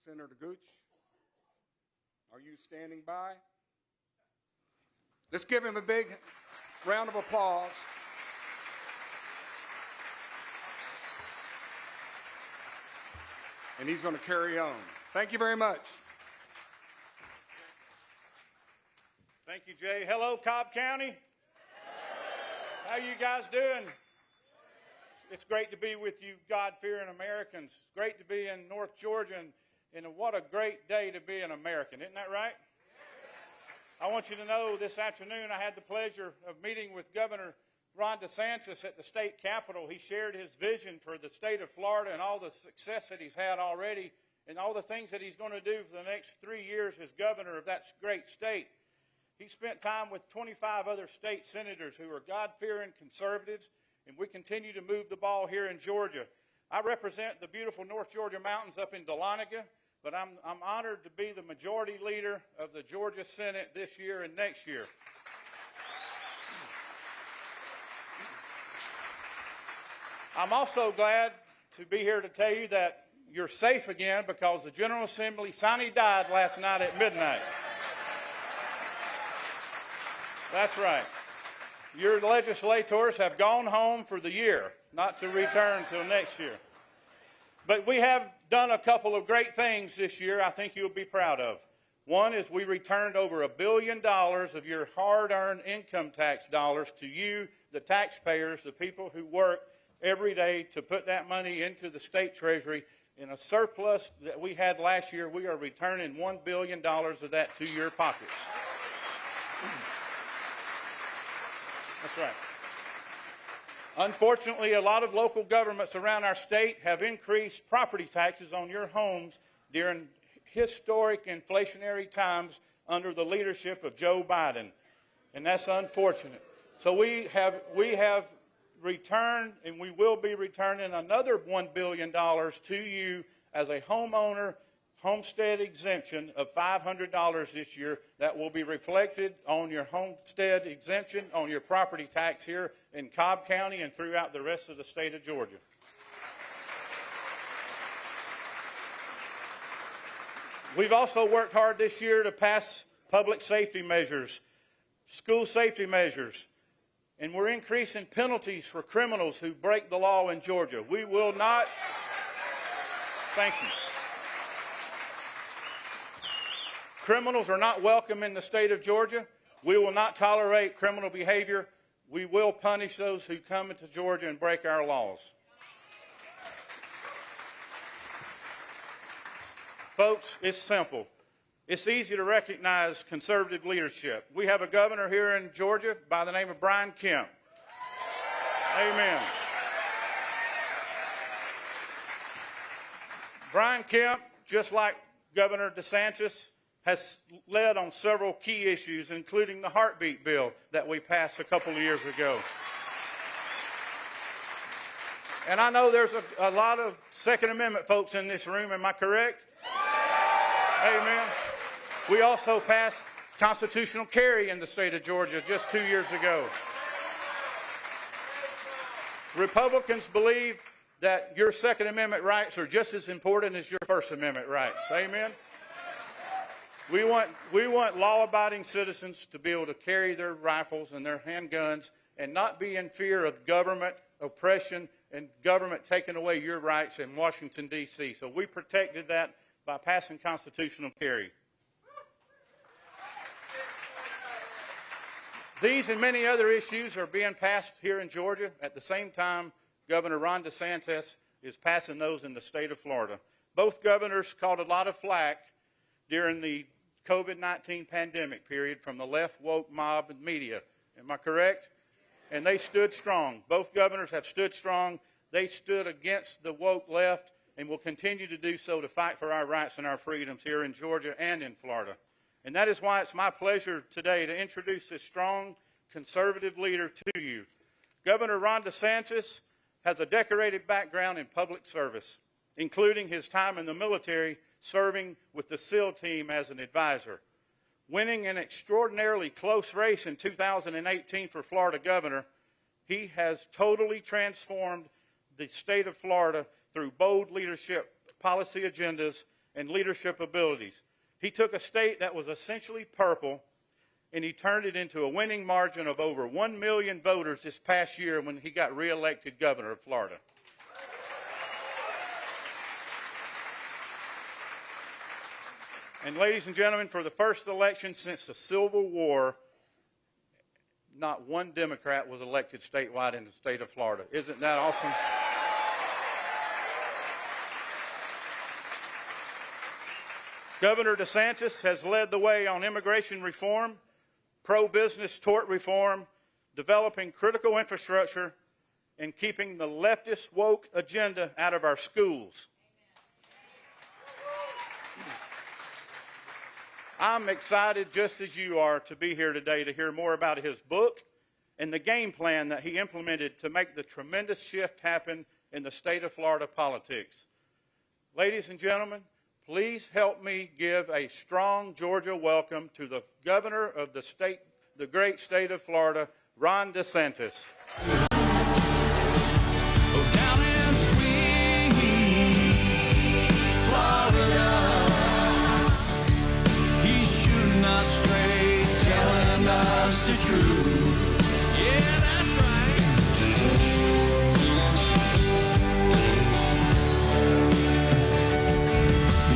Senator Gooch, are you standing by? Let's give him a big round of applause. And he's going to carry on. Thank you very much. Thank you, Jay. Hello, Cobb County. How you guys doing? It's great to be with you God-fearing Americans. It's great to be in North Georgia, and what a great day to be an American. Isn't that right? I want you to know this afternoon I had the pleasure of meeting with Governor Ron DeSantis at the state capitol. He shared his vision for the state of Florida and all the success that he's had already and all the things that he's going to do for the next 3 years as governor of that great state. He spent time with 25 other state senators who are God-fearing conservatives, and we continue to move the ball here in Georgia. I represent the beautiful North Georgia mountains up in Dahlonega, but I'm honored to be the majority leader of the Georgia Senate this year and next year. I'm also glad to be here to tell you that you're safe again because the General Assembly sine died last night at midnight. That's right. Your legislators have gone home for the year, not to return until next year. But we have done a couple of great things this year I think you'll be proud of. One is we returned over $1 billion of your hard-earned income tax dollars to you, the taxpayers, the people who work every day to put that money into the state treasury. In a surplus that we had last year, we are returning $1 billion of that to your pockets. That's right. Unfortunately, a lot of local governments around our state have increased property taxes on your homes during historic inflationary times under the leadership of Joe Biden, and that's unfortunate. So we have returned, and we will be returning another $1 billion to you as a homeowner homestead exemption of $500 this year that will be reflected on your homestead exemption on your property tax here in Cobb County and throughout the rest of the state of Georgia. We've also worked hard this year to pass public safety measures, school safety measures, and we're increasing penalties for criminals who break the law in Georgia. We will not. Thank you. Criminals are not welcome in the state of Georgia. We will not tolerate criminal behavior. We will punish those who come into Georgia and break our laws. Folks, it's simple. It's easy to recognize conservative leadership. We have a governor here in Georgia by the name of Brian Kemp. Amen. Brian Kemp, just like Governor DeSantis, has led on several key issues, including the heartbeat bill that we passed a couple of years ago. And I know there's a lot of Second Amendment folks in this room. Am I correct? Amen. We also passed constitutional carry in the state of Georgia just 2 years ago. Republicans believe that your Second Amendment rights are just as important as your First Amendment rights. Amen. We want law-abiding citizens to be able to carry their rifles and their handguns and not be in fear of government oppression and government taking away your rights in Washington, D.C. So we protected that by passing constitutional carry. These and many other issues are being passed here in Georgia. At the same time, Governor Ron DeSantis is passing those in the state of Florida. Both governors caught a lot of flack during the COVID-19 pandemic period from the left woke mob and media. Am I correct? And they stood strong. Both governors have stood strong. They stood against the woke left and will continue to do so to fight for our rights and our freedoms here in Georgia and in Florida. And that is why it's my pleasure today to introduce this strong conservative leader to you. Governor Ron DeSantis has a decorated background in public service, including his time in the military serving with the SEAL team as an advisor. Winning an extraordinarily close race in 2018 for Florida governor, he has totally transformed the state of Florida through bold leadership policy agendas and leadership abilities. He took a state that was essentially purple and he turned it into a winning margin of over 1 million voters this past year when he got reelected governor of Florida. And ladies and gentlemen, for the first election since the Civil War, not one Democrat was elected statewide in the state of Florida. Isn't that awesome? Governor DeSantis has led the way on immigration reform, pro-business tort reform, developing critical infrastructure, and keeping the leftist woke agenda out of our schools. I'm excited, just as you are, to be here today to hear more about his book and the game plan that he implemented to make the tremendous shift happen in the state of Florida politics. Ladies and gentlemen, please help me give a strong Georgia welcome to the governor of the state, the great state of Florida, Ron DeSantis. The truth. Yeah, that's right.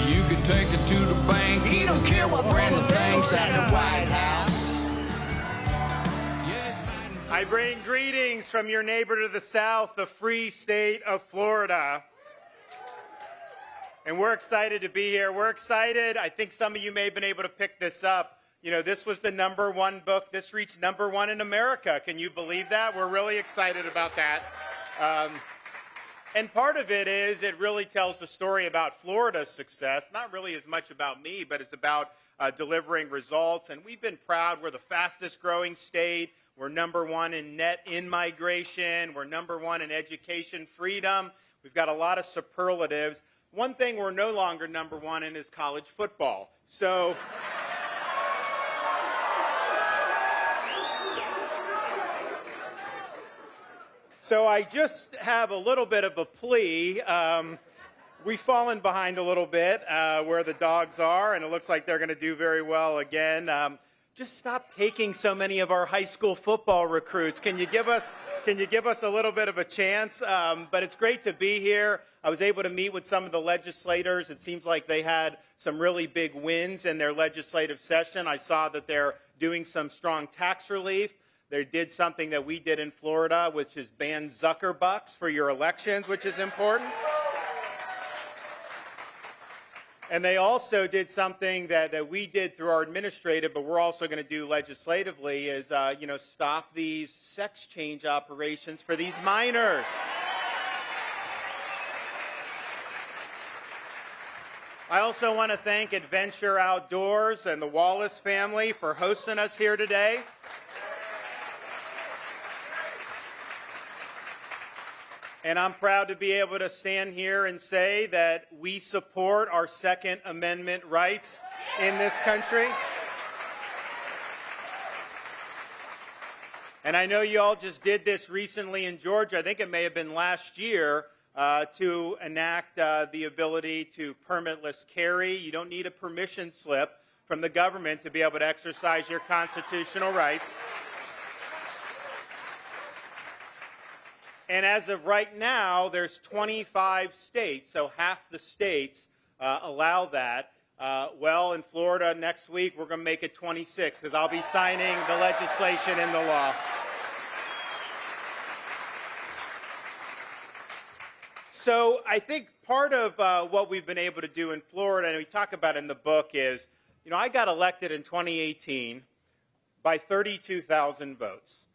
You can take it to the bank. He don't care what Brandon thinks at the White House. I bring greetings from your neighbor to the south, the free state of Florida. And we're excited to be here. We're excited. I think some of you may have been able to pick this up. You know, this was the #1 book. This reached #1 in America. Can you believe that? We're really excited about that. And part of it is it really tells the story about Florida's success, not really as much about me, but it's about delivering results. And we've been proud. We're the fastest growing state. We're #1 in net in-migration. We're #1 in education freedom. We've got a lot of superlatives. One thing we're no longer #1 in is college football. So I just have a little bit of a plea. We've fallen behind a little bit where the dogs are, and it looks like they're going to do very well again. Just stop taking so many of our high school football recruits. Can you give us a little bit of a chance? But it's great to be here. I was able to meet with some of the legislators. It seems like they had some really big wins in their legislative session. I saw that they're doing some strong tax relief. They did something that we did in Florida, which is ban Zuckerbucks for your elections, which is important. And they also did something that we did through our administrative, but we're also going to do legislatively, is stop these sex change operations for these minors. I also want to thank Adventure Outdoors and the Wallace family for hosting us here today. And I'm proud to be able to stand here and say that we support our Second Amendment rights in this country. And I know you all just did this recently in Georgia. I think it may have been last year to enact the ability to permitless carry. You don't need a permission slip from the government to be able to exercise your constitutional rights. And as of right now, there's 25 states, so half the states allow that. Well, in Florida next week, we're going to make it 26 because I'll be signing the legislation into law. So I think part of what we've been able to do in Florida, and we talk about in the book, is, I got elected in 2018 by 32,000 votes,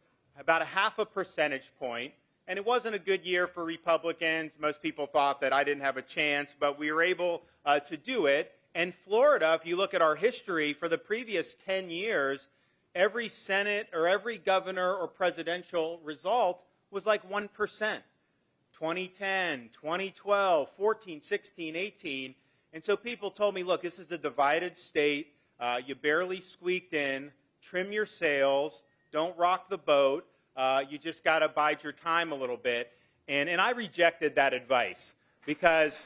about a half a percentage point. And it wasn't a good year for Republicans. Most people thought that I didn't have a chance, but we were able to do it. And Florida, if you look at our history, for the previous 10 years, every Senate or every governor or presidential result was like 1%. 2010, 2012, 14, 16, 18. And so people told me, look, this is a divided state. You barely squeaked in. Trim your sails. Don't rock the boat. You just got to bide your time a little bit. And I rejected that advice because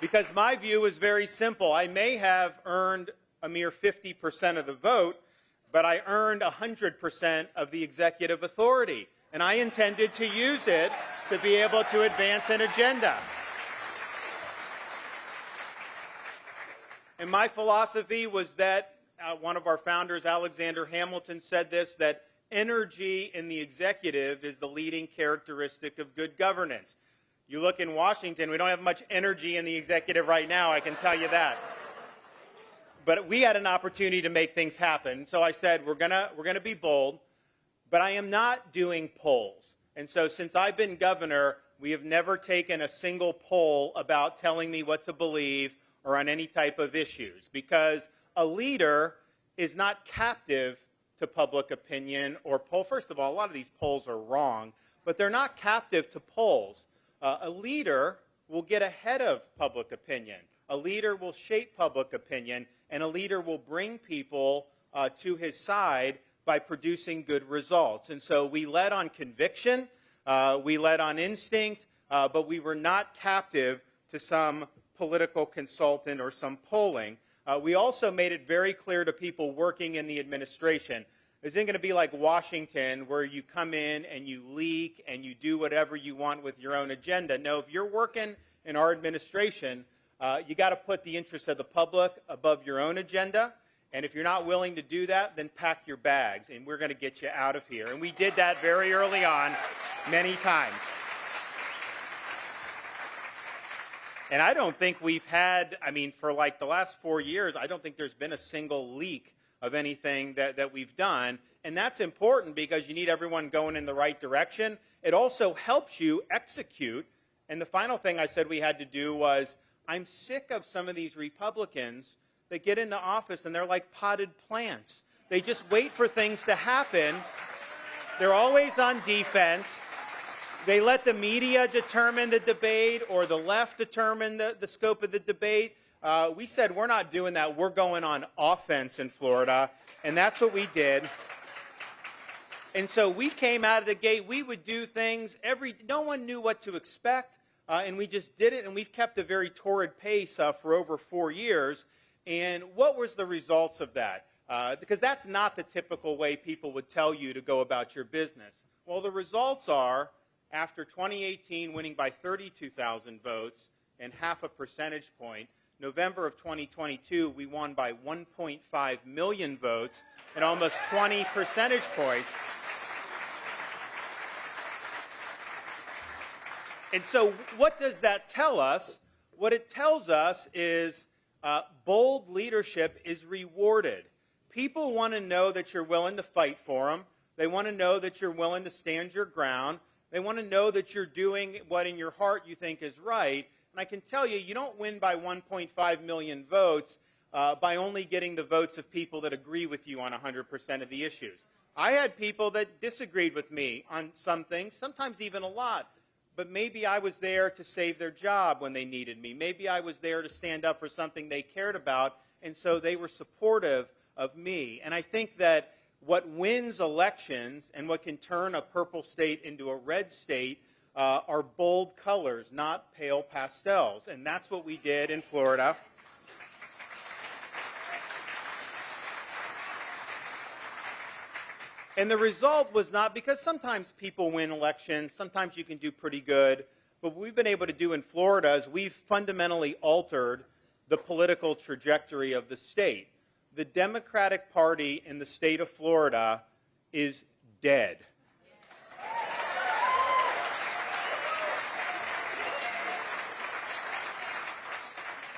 Because my view is very simple. I may have earned a mere 50% of the vote, but I earned 100% of the executive authority. And I intended to use it to be able to advance an agenda. And my philosophy was that, one of our founders, Alexander Hamilton, said this, that energy in the executive is the leading characteristic of good governance. You look in Washington, we don't have much energy in the executive right now, I can tell you that. But we had an opportunity to make things happen. So I said, we're gonna be bold, but I am not doing polls. And so since I've been governor, we have never taken a single poll about telling me what to believe or on any type of issues, because a leader is not captive to public opinion or poll. First of all, a lot of these polls are wrong, but they're not captive to polls. A leader will get ahead of public opinion. A leader will shape public opinion, and a leader will bring people to his side by producing good results. And so we led on conviction, we led on instinct, but we were not captive to some political consultant or some polling. We also made it very clear to people working in the administration. This isn't going to be like Washington, where you come in and you leak and you do whatever you want with your own agenda. No, if you're working in our administration, you got to put the interests of the public above your own agenda. And if you're not willing to do that, then pack your bags, and we're going to get you out of here. And we did that very early on, many times. And I don't think we've had, for like the last 4 years, I don't think there's been a single leak of anything that we've done. And that's important because you need everyone going in the right direction. It also helps you execute. And the final thing I said we had to do was, I'm sick of some of these Republicans that get into office and they're like potted plants. They just wait for things to happen. They're always on defense. They let the media determine the debate or the left determine the scope of the debate. We said we're not doing that. We're going on offense in Florida, and that's what we did. And so we came out of the gate. We would do things. No one knew what to expect, and we just did it, and we've kept a very torrid pace for over 4 years. And what was the results of that? Because that's not the typical way people would tell you to go about your business. Well, the results are, after 2018 winning by 32,000 votes and half a percentage point, November of 2022, we won by 1.5 million votes and almost 20 percentage points. And so what does that tell us? What it tells us is bold leadership is rewarded. People want to know that you're willing to fight for them. They want to know that you're willing to stand your ground. They want to know that you're doing what in your heart you think is right. And I can tell you, you don't win by 1.5 million votes by only getting the votes of people that agree with you on 100% of the issues. I had people that disagreed with me on some things, sometimes even a lot. But maybe I was there to save their job when they needed me. Maybe I was there to stand up for something they cared about, and so they were supportive of me. And I think that what wins elections and what can turn a purple state into a red state are bold colors, not pale pastels. And that's what we did in Florida. And the result was not, because sometimes people win elections, sometimes you can do pretty good, but what we've been able to do in Florida is we've fundamentally altered the political trajectory of the state. The Democratic Party in the state of Florida is dead.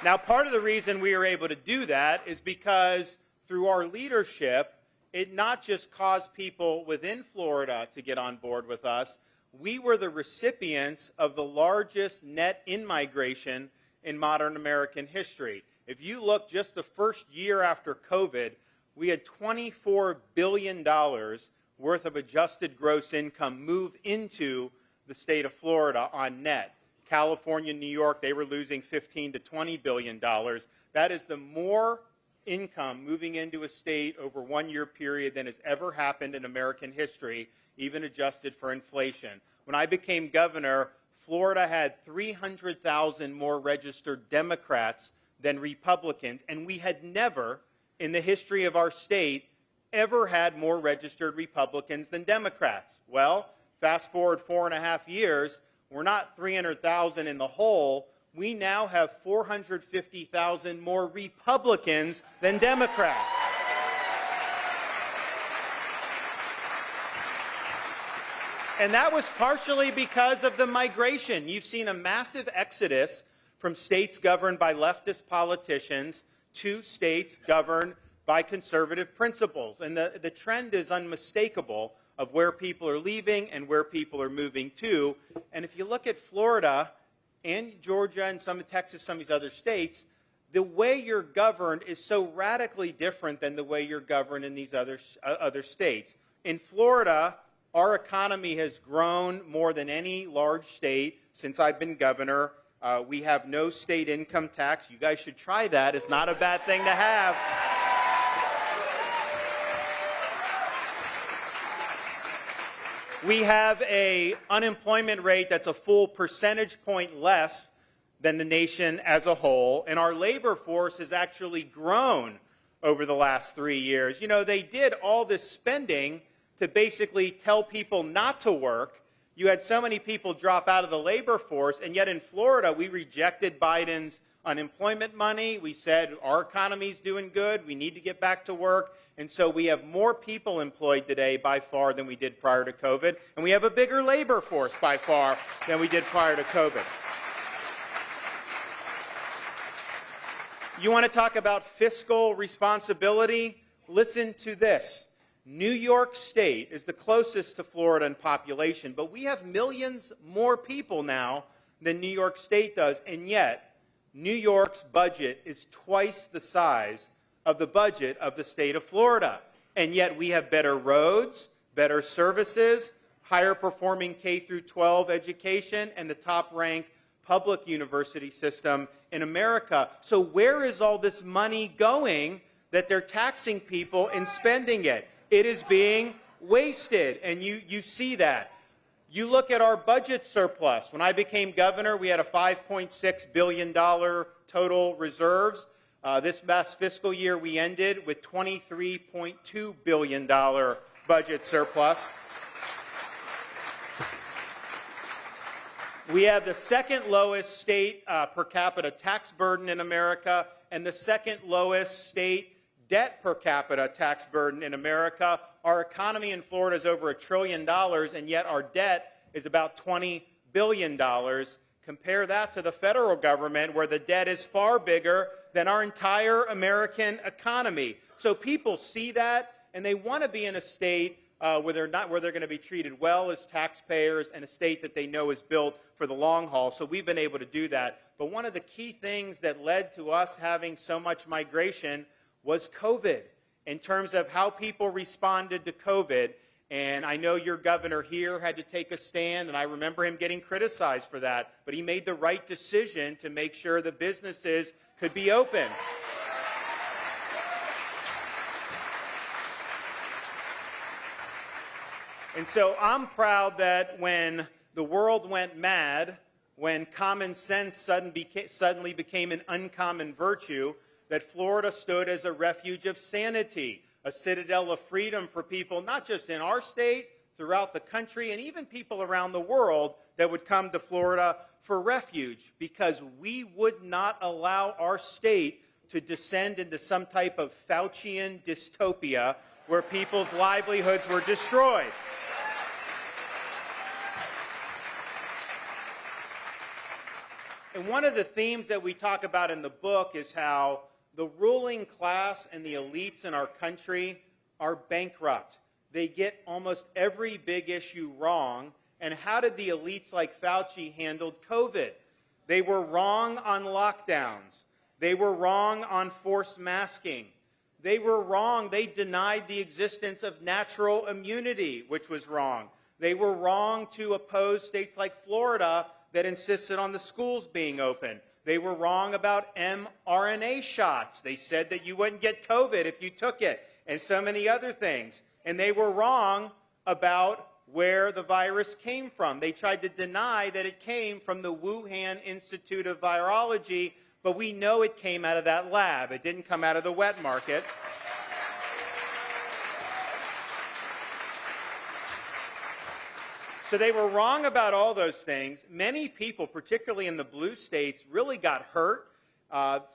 Now, part of the reason we were able to do that is because through our leadership, it not just caused people within Florida to get on board with us, we were the recipients of the largest net in-migration in modern American history. If you look just the first year after COVID, we had $24 billion worth of adjusted gross income move into the state of Florida on net. California, New York, they were losing $15 to $20 billion. That is the more income moving into a state over 1 year period than has ever happened in American history, even adjusted for inflation. When I became governor, Florida had 300,000 more registered Democrats than Republicans, and we had never, in the history of our state, ever had more registered Republicans than Democrats. Well, fast forward 4.5 years, we're not 300,000 in the hole. We now have 450,000 more Republicans than Democrats. And that was partially because of the migration. You've seen a massive exodus from states governed by leftist politicians to states governed by conservative principles. And the trend is unmistakable of where people are leaving and where people are moving to. And if you look at Florida and Georgia and some of Texas, some of these other states, the way you're governed is so radically different than the way you're governed in these other states. In Florida, our economy has grown more than any large state since I've been governor. We have no state income tax. You guys should try that. It's not a bad thing to have. We have an unemployment rate that's a full percentage point less than the nation as a whole, and our labor force has actually grown over the last 3 years. You know, they did all this spending to basically tell people not to work. You had so many people drop out of the labor force, and yet in Florida, we rejected Biden's unemployment money. We said our economy's doing good, we need to get back to work, and so we have more people employed today by far than we did prior to COVID, and we have a bigger labor force by far than we did prior to COVID. You want to talk about fiscal responsibility? Listen to this. New York State is the closest to Florida in population, but we have millions more people now than New York State does, and yet New York's budget is twice the size of the budget of the state of Florida. And yet we have better roads, better services, higher performing K through 12 education, and the top ranked public university system in America. So where is all this money going that they're taxing people and spending it? It is being wasted, and you see that. You look at our budget surplus. When I became governor, we had a $5.6 billion total reserves. This last fiscal year, we ended with $23.2 billion budget surplus. We have the second lowest state per capita tax burden in America and the second lowest state debt per capita tax burden in America. Our economy in Florida is over $1 trillion, and yet our debt is about $20 billion. Compare that to the federal government, where the debt is far bigger than our entire American economy. So people see that, and they want to be in a state where they're going to be treated well as taxpayers, and a state that they know is built for the long haul. So we've been able to do that. But one of the key things that led to us having so much migration was COVID, in terms of how people responded to COVID. And I know your governor here had to take a stand, and I remember him getting criticized for that. But he made the right decision to make sure the businesses could be open. And so I'm proud that when the world went mad, when common sense suddenly became an uncommon virtue, that Florida stood as a refuge of sanity, a citadel of freedom for people, not just in our state, throughout the country, and even people around the world that would come to Florida for refuge, because we would not allow our state to descend into some type of Faucian dystopia where people's livelihoods were destroyed. And one of the themes that we talk about in the book is how the ruling class and the elites in our country are bankrupt. They get almost every big issue wrong. And how did the elites like Fauci handle COVID? They were wrong on lockdowns. They were wrong on forced masking. They were wrong. They denied the existence of natural immunity, which was wrong. They were wrong to oppose states like Florida that insisted on the schools being open. They were wrong about mRNA shots. They said that you wouldn't get COVID if you took it, and so many other things. And they were wrong about where the virus came from. They tried to deny that it came from the Wuhan Institute of Virology, but we know it came out of that lab. It didn't come out of the wet market. So they were wrong about all those things. Many people, particularly in the blue states, really got hurt.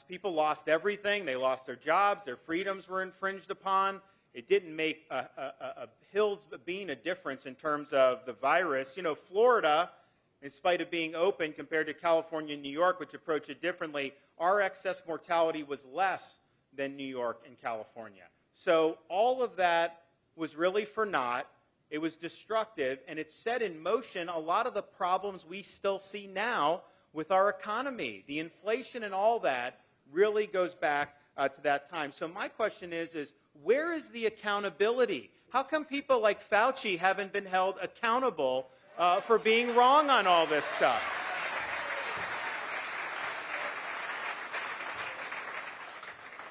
People lost everything. They lost their jobs. Their freedoms were infringed upon. It didn't make a hill's bean a difference in terms of the virus. You know, Florida, in spite of being open compared to California and New York, which approach it differently, our excess mortality was less than New York and California. So all of that was really for naught. It was destructive, and it set in motion a lot of the problems we still see now with our economy. The inflation and all that really goes back to that time. So my question is where is the accountability? How come people like Fauci haven't been held accountable for being wrong on all this stuff?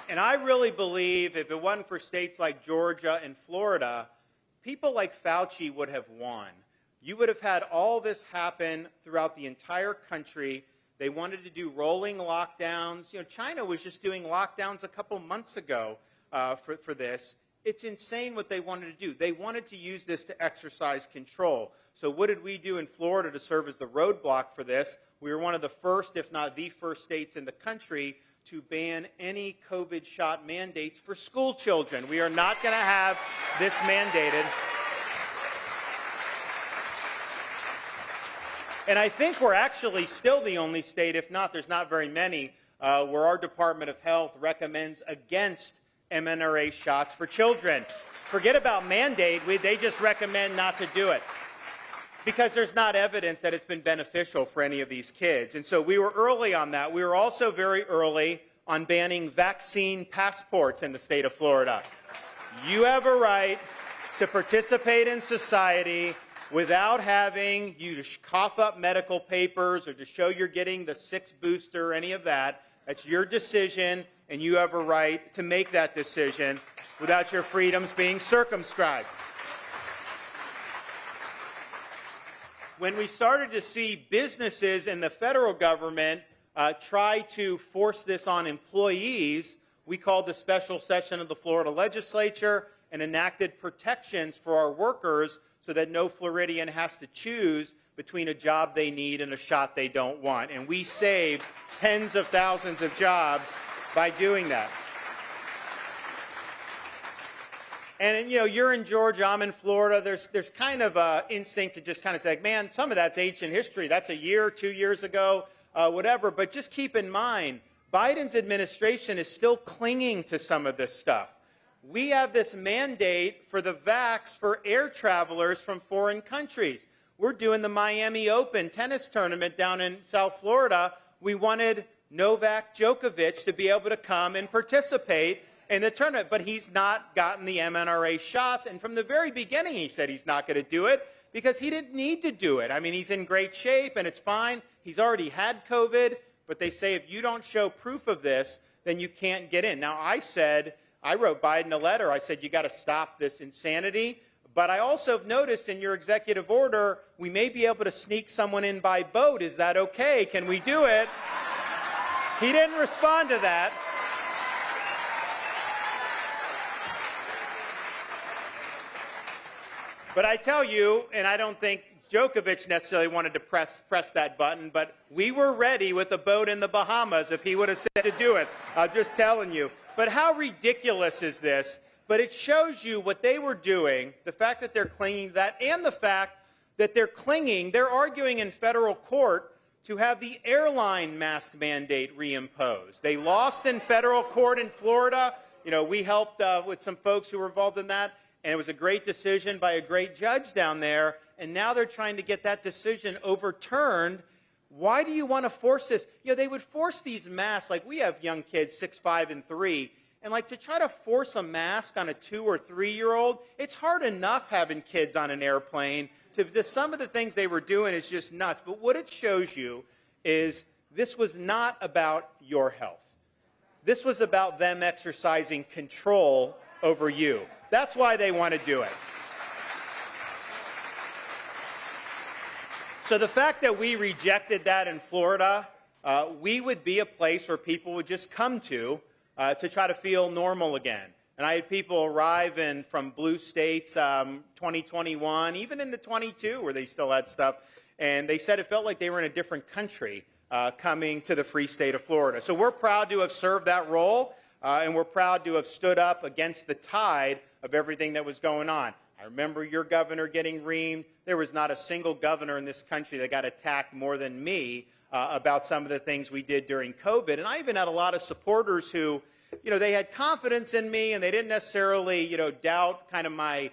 And I really believe if it wasn't for states like Georgia and Florida, people like Fauci would have won. You would have had all this happen throughout the entire country. They wanted to do rolling lockdowns. You know, China was just doing lockdowns a couple months ago for this. It's insane what they wanted to do. They wanted to use this to exercise control. So what did we do in Florida to serve as the roadblock for this? We were one of the first, if not the first states in the country to ban any COVID shot mandates for school children. We are not going to have this mandated. And I think we're actually still the only state, if not, there's not very many, where our Department of Health recommends against mRNA shots for children. Forget about mandate, they just recommend not to do it because there's not evidence that it's been beneficial for any of these kids. And so we were early on that. We were also very early on banning vaccine passports in the state of Florida. You have a right to participate in society without having you to cough up medical papers or to show you're getting the 6th booster or any of that. That's your decision, and you have a right to make that decision without your freedoms being circumscribed. When we started to see businesses and the federal government try to force this on employees, we called a special session of the Florida legislature and enacted protections for our workers so that no Floridian has to choose between a job they need and a shot they don't want. And we saved tens of thousands of jobs by doing that. And, you know, you're in Georgia, I'm in Florida. There's kind of an instinct to just kind of say, man, some of that's ancient history. That's a year, 2 years ago, whatever. But just keep in mind, Biden's administration is still clinging to some of this stuff. We have this mandate for the vax for air travelers from foreign countries. We're doing the Miami Open tennis tournament down in South Florida. We wanted Novak Djokovic to be able to come and participate in the tournament, but he's not gotten the mRNA shots. And from the very beginning, he said he's not going to do it because he didn't need to do it. I mean, he's in great shape and it's fine. He's already had COVID, but they say if you don't show proof of this, then you can't get in. Now, I wrote Biden a letter. I said, you got to stop this insanity. But I also have noticed in your executive order, we may be able to sneak someone in by boat. Is that okay? Can we do it? He didn't respond to that. But I tell you, and I don't think Djokovic necessarily wanted to press that button, but we were ready with a boat in the Bahamas if he would have said to do it. I'm just telling you. But how ridiculous is this? But it shows you what they were doing, the fact that they're clinging to that, and the fact that they're arguing in federal court to have the airline mask mandate reimposed. They lost in federal court in Florida. You know, we helped with some folks who were involved in that, and it was a great decision by a great judge down there, and now they're trying to get that decision overturned. Why do you want to force this? You know, they would force these masks, like we have young kids, 6, 5, and 3, and like to try to force a mask on a 2 or 3-year-old, it's hard enough having kids on an airplane. Some of the things they were doing is just nuts. But what it shows you is this was not about your health. This was about them exercising control over you. That's why they want to do it. So the fact that we rejected that in Florida, we would be a place where people would just come to try to feel normal again. And I had people arrive from blue states 2021, even into 22, where they still had stuff. And they said it felt like they were in a different country coming to the free state of Florida. So we're proud to have served that role, and we're proud to have stood up against the tide of everything that was going on. I remember your governor getting reamed. There was not a single governor in this country that got attacked more than me about some of the things we did during COVID. And I even had a lot of supporters who, they had confidence in me, and they didn't necessarily, doubt kind of my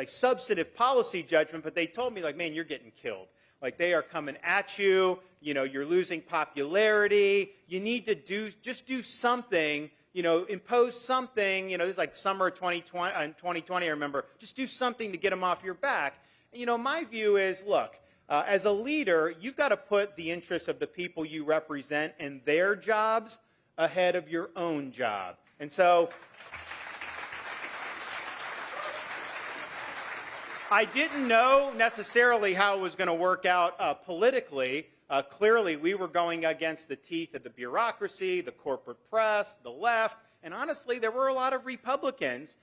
substantive policy judgment, but they told me, like, man, you're getting killed. Like, they are coming at you, you're losing popularity, you need to do something, impose something, this is like summer 2020, I remember, just do something to get them off your back. And, my view is, look, as a leader, you've got to put the interests of the people you represent and their jobs ahead of your own job. And so I didn't know necessarily how it was going to work out politically. Clearly, we were going against the teeth of the bureaucracy, the corporate press, the left, and honestly, there were a lot of Republicans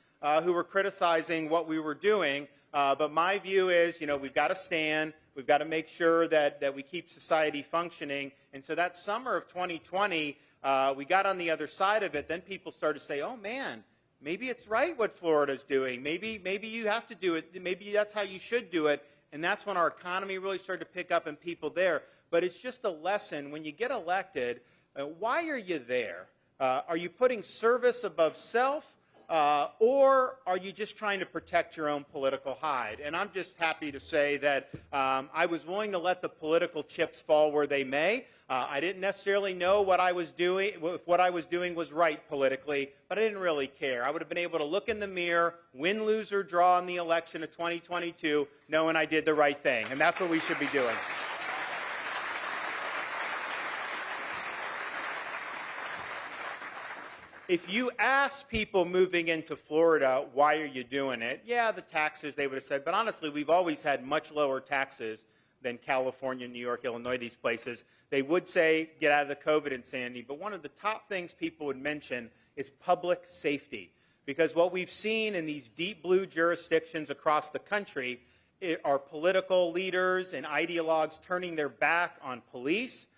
who were criticizing what we were doing. But my view is, we've got to stand. We've got to make sure that we keep society functioning. And so that summer of 2020, we got on the other side of it. Then people started to say, oh, man, maybe it's right what Florida's doing. Maybe you have to do it. Maybe that's how you should do it. And that's when our economy really started to pick up and people there. But it's just a lesson. When you get elected, why are you there? Are you putting service above self? Or are you just trying to protect your own political hide? And I'm just happy to say that I was willing to let the political chips fall where they may. I didn't necessarily know what I was doing, if what I was doing was right politically, but I didn't really care. I would have been able to look in the mirror, win, lose, or draw in the election of 2022, knowing I did the right thing. And that's what we should be doing. If you ask people moving into Florida, why are you doing it? Yeah, the taxes, they would have said. But honestly, we've always had much lower taxes than California, New York, Illinois, these places. They would say, get out of the COVID insanity. But one of the top things people would mention is public safety. Because what we've seen in these deep blue jurisdictions across the country are political leaders and ideologues turning their back on police,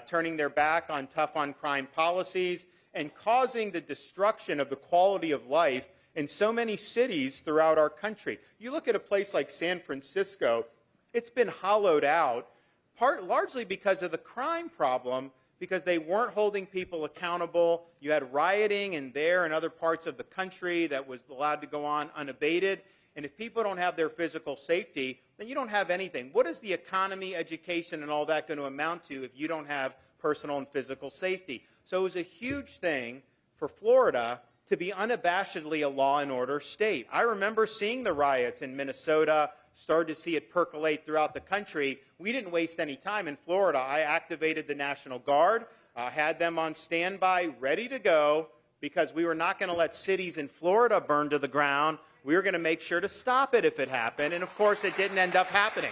turning their back on tough-on-crime policies, and causing the destruction of the quality of life in so many cities throughout our country. You look at a place like San Francisco, it's been hollowed out, largely because of the crime problem, because they weren't holding people accountable. You had rioting in there and other parts of the country that was allowed to go on unabated. And if people don't have their physical safety, then you don't have anything. What is the economy, education, and all that going to amount to if you don't have personal and physical safety? So it was a huge thing for Florida to be unabashedly a law and order state. I remember seeing the riots in Minnesota, started to see it percolate throughout the country. We didn't waste any time in Florida. I activated the National Guard, had them on standby, ready to go, because we were not going to let cities in Florida burn to the ground. We were going to make sure to stop it if it happened, and of course it didn't end up happening.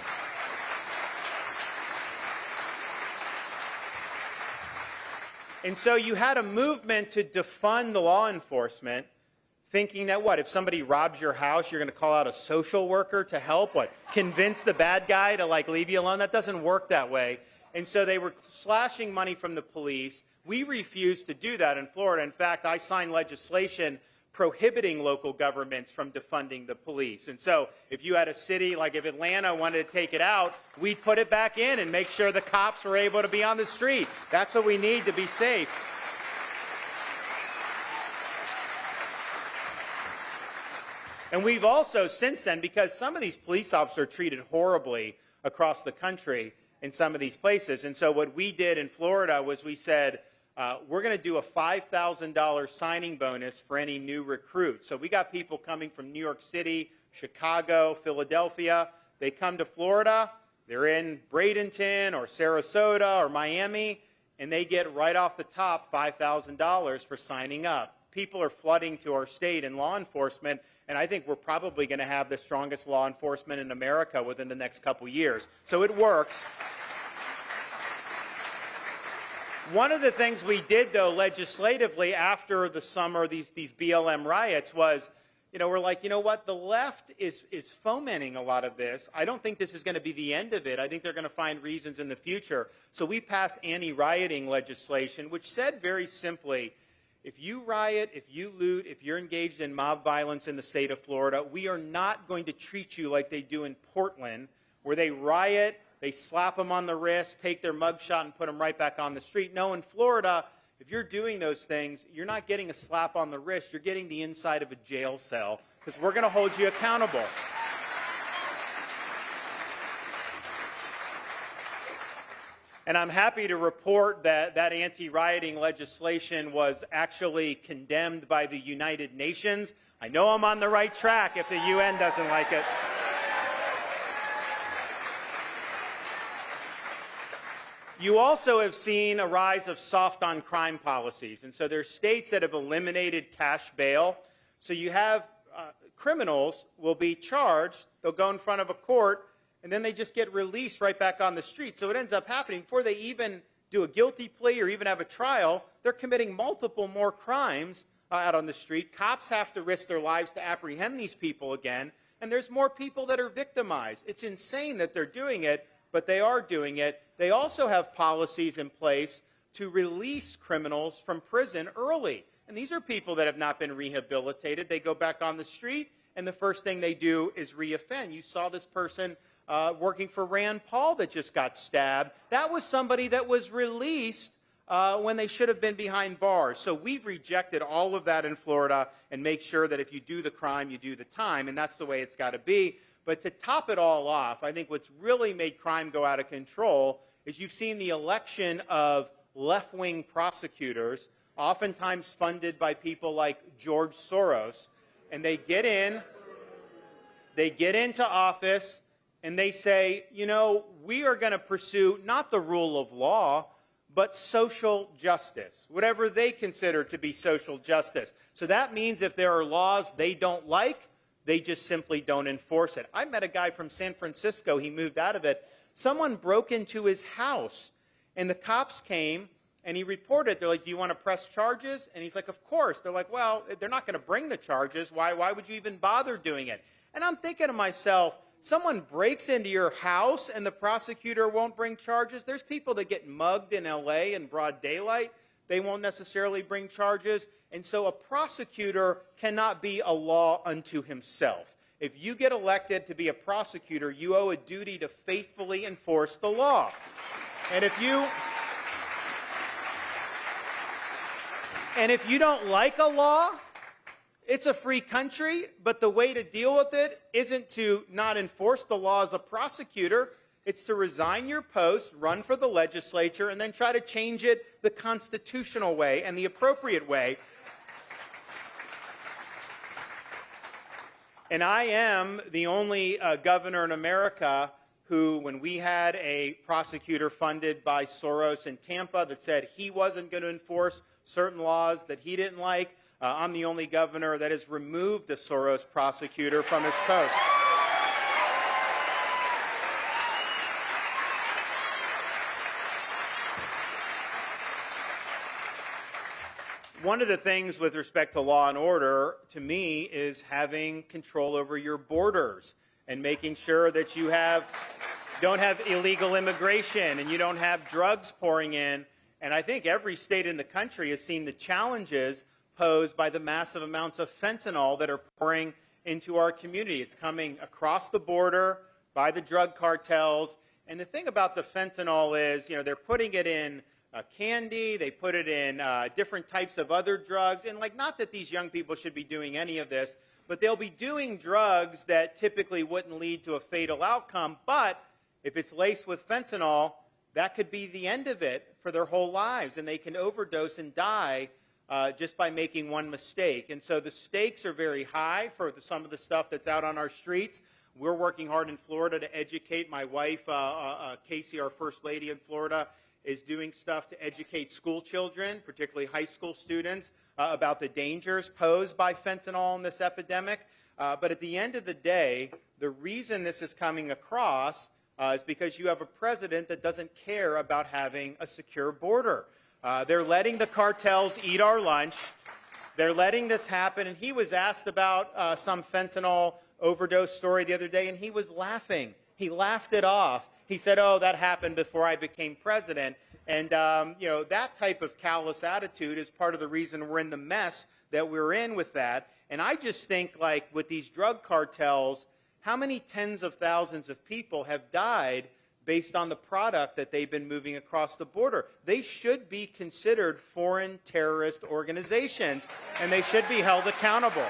And so you had a movement to defund the law enforcement, thinking that if somebody robs your house, you're going to call out a social worker to help, convince the bad guy to leave you alone? That doesn't work that way. And so they were slashing money from the police. We refused to do that in Florida. In fact, I signed legislation prohibiting local governments from defunding the police. And so if you had a city like if Atlanta wanted to take it out, we'd put it back in and make sure the cops were able to be on the street. That's what we need to be safe. And we've also, since then, because some of these police officers are treated horribly across the country in some of these places. And so what we did in Florida was we said, we're going to do a $5,000 signing bonus for any new recruit. So we got people coming from New York City, Chicago, Philadelphia. They come to Florida. They're in Bradenton or Sarasota or Miami, and they get right off the top $5,000 for signing up. people are flooding to our state and law enforcement, and I think we're probably going to have the strongest law enforcement in America within the next couple years. So it works. One of the things we did, though, legislatively after the summer, these BLM riots was, we're like, you know what, the left is fomenting a lot of this. I don't think this is going to be the end of it. I think they're going to find reasons in the future. So we passed anti-rioting legislation, which said very simply, if you riot, if you loot, if you're engaged in mob violence in the state of Florida, we are not going to treat you like they do in Portland, where they riot, they slap them on the wrist, take their mugshot, and put them right back on the street. No, in Florida, if you're doing those things, you're not getting a slap on the wrist. You're getting the inside of a jail cell, because we're going to hold you accountable. And I'm happy to report that that anti-rioting legislation was actually condemned by the United Nations. I know I'm on the right track if the UN doesn't like it. You also have seen a rise of soft-on-crime policies. And so there's states that have eliminated cash bail. So you have criminals will be charged, they'll go in front of a court, and then they just get released right back on the street. So it ends up happening before they even do a guilty plea or even have a trial, they're committing multiple more crimes out on the street. Cops have to risk their lives to apprehend these people again, and there's more people that are victimized. It's insane that they're doing it, but they are doing it. They also have policies in place to release criminals from prison early. And these are people that have not been rehabilitated. They go back on the street, and the first thing they do is reoffend. You saw this person working for Rand Paul that just got stabbed. That was somebody that was released when they should have been behind bars. So we've rejected all of that in Florida and make sure that if you do the crime, you do the time, and that's the way it's got to be. But to top it all off, I think what's really made crime go out of control is you've seen the election of left-wing prosecutors, oftentimes funded by people like George Soros, and they get into office, and they say, we are going to pursue not the rule of law, but social justice, whatever they consider to be social justice. So that means if there are laws they don't like, they just simply don't enforce it. I met a guy from San Francisco. He moved out of it. Someone broke into his house, and the cops came, and he reported. They're like, do you want to press charges? And he's like, of course. They're like, well, they're not going to bring the charges. Why would you even bother doing it? And I'm thinking to myself, someone breaks into your house and the prosecutor won't bring charges? There's people that get mugged in L.A. in broad daylight. They won't necessarily bring charges. And so a prosecutor cannot be a law unto himself. If you get elected to be a prosecutor, you owe a duty to faithfully enforce the law. And if you don't like a law, it's a free country, but the way to deal with it isn't to not enforce the law as a prosecutor. It's to resign your post, run for the legislature, and then try to change it the constitutional way and the appropriate way. And I am the only governor in America who, when we had a prosecutor funded by Soros in Tampa that said he wasn't going to enforce certain laws that he didn't like, I'm the only governor that has removed a Soros prosecutor from his post. One of the things with respect to law and order, to me, is having control over your borders and making sure that you don't have illegal immigration and you don't have drugs pouring in. And I think every state in the country has seen the challenges posed by the massive amounts of fentanyl that are pouring into our community. It's coming across the border by the drug cartels. And the thing about the fentanyl is, they're putting it in candy, they put it in different types of other drugs. And not that these young people should be doing any of this, but they'll be doing drugs that typically wouldn't lead to a fatal outcome. But if it's laced with fentanyl, that could be the end of it for their whole lives. And they can overdose and die just by making one mistake. And so the stakes are very high for some of the stuff that's out on our streets. We're working hard in Florida to educate my wife, Casey, our First Lady in Florida, is doing stuff to educate school children, particularly high school students, about the dangers posed by fentanyl in this epidemic. But at the end of the day, the reason this is coming across is because you have a president that doesn't care about having a secure border. They're letting the cartels eat our lunch. They're letting this happen. And he was asked about some fentanyl overdose story the other day, and he was laughing. He laughed it off. He said, oh, that happened before I became president. And, that type of callous attitude is part of the reason we're in the mess that we're in with that. And I just think, like, with these drug cartels, how many tens of thousands of people have died based on the product that they've been moving across the border? They should be considered foreign terrorist organizations, and they should be held accountable.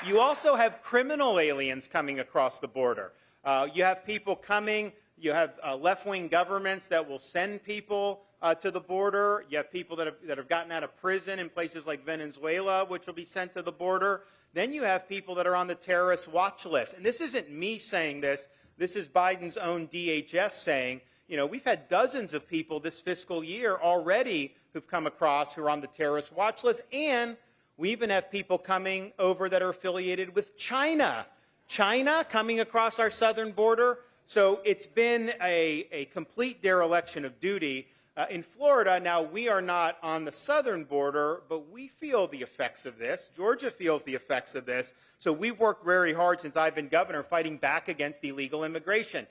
You also have criminal aliens coming across the border. You have people coming, you have left-wing governments that will send people to the border. You have people that have gotten out of prison in places like Venezuela, which will be sent to the border. Then you have people that are on the terrorist watch list. And this isn't me saying this. This is Biden's own DHS saying, we've had dozens of people this fiscal year already who've come across who are on the terrorist watch list. And we even have people coming over that are affiliated with China. China coming across our southern border. So it's been a complete dereliction of duty. In Florida, now we are not on the southern border, but we feel the effects of this. Georgia feels the effects of this. So we've worked very hard since I've been governor fighting back against illegal immigration.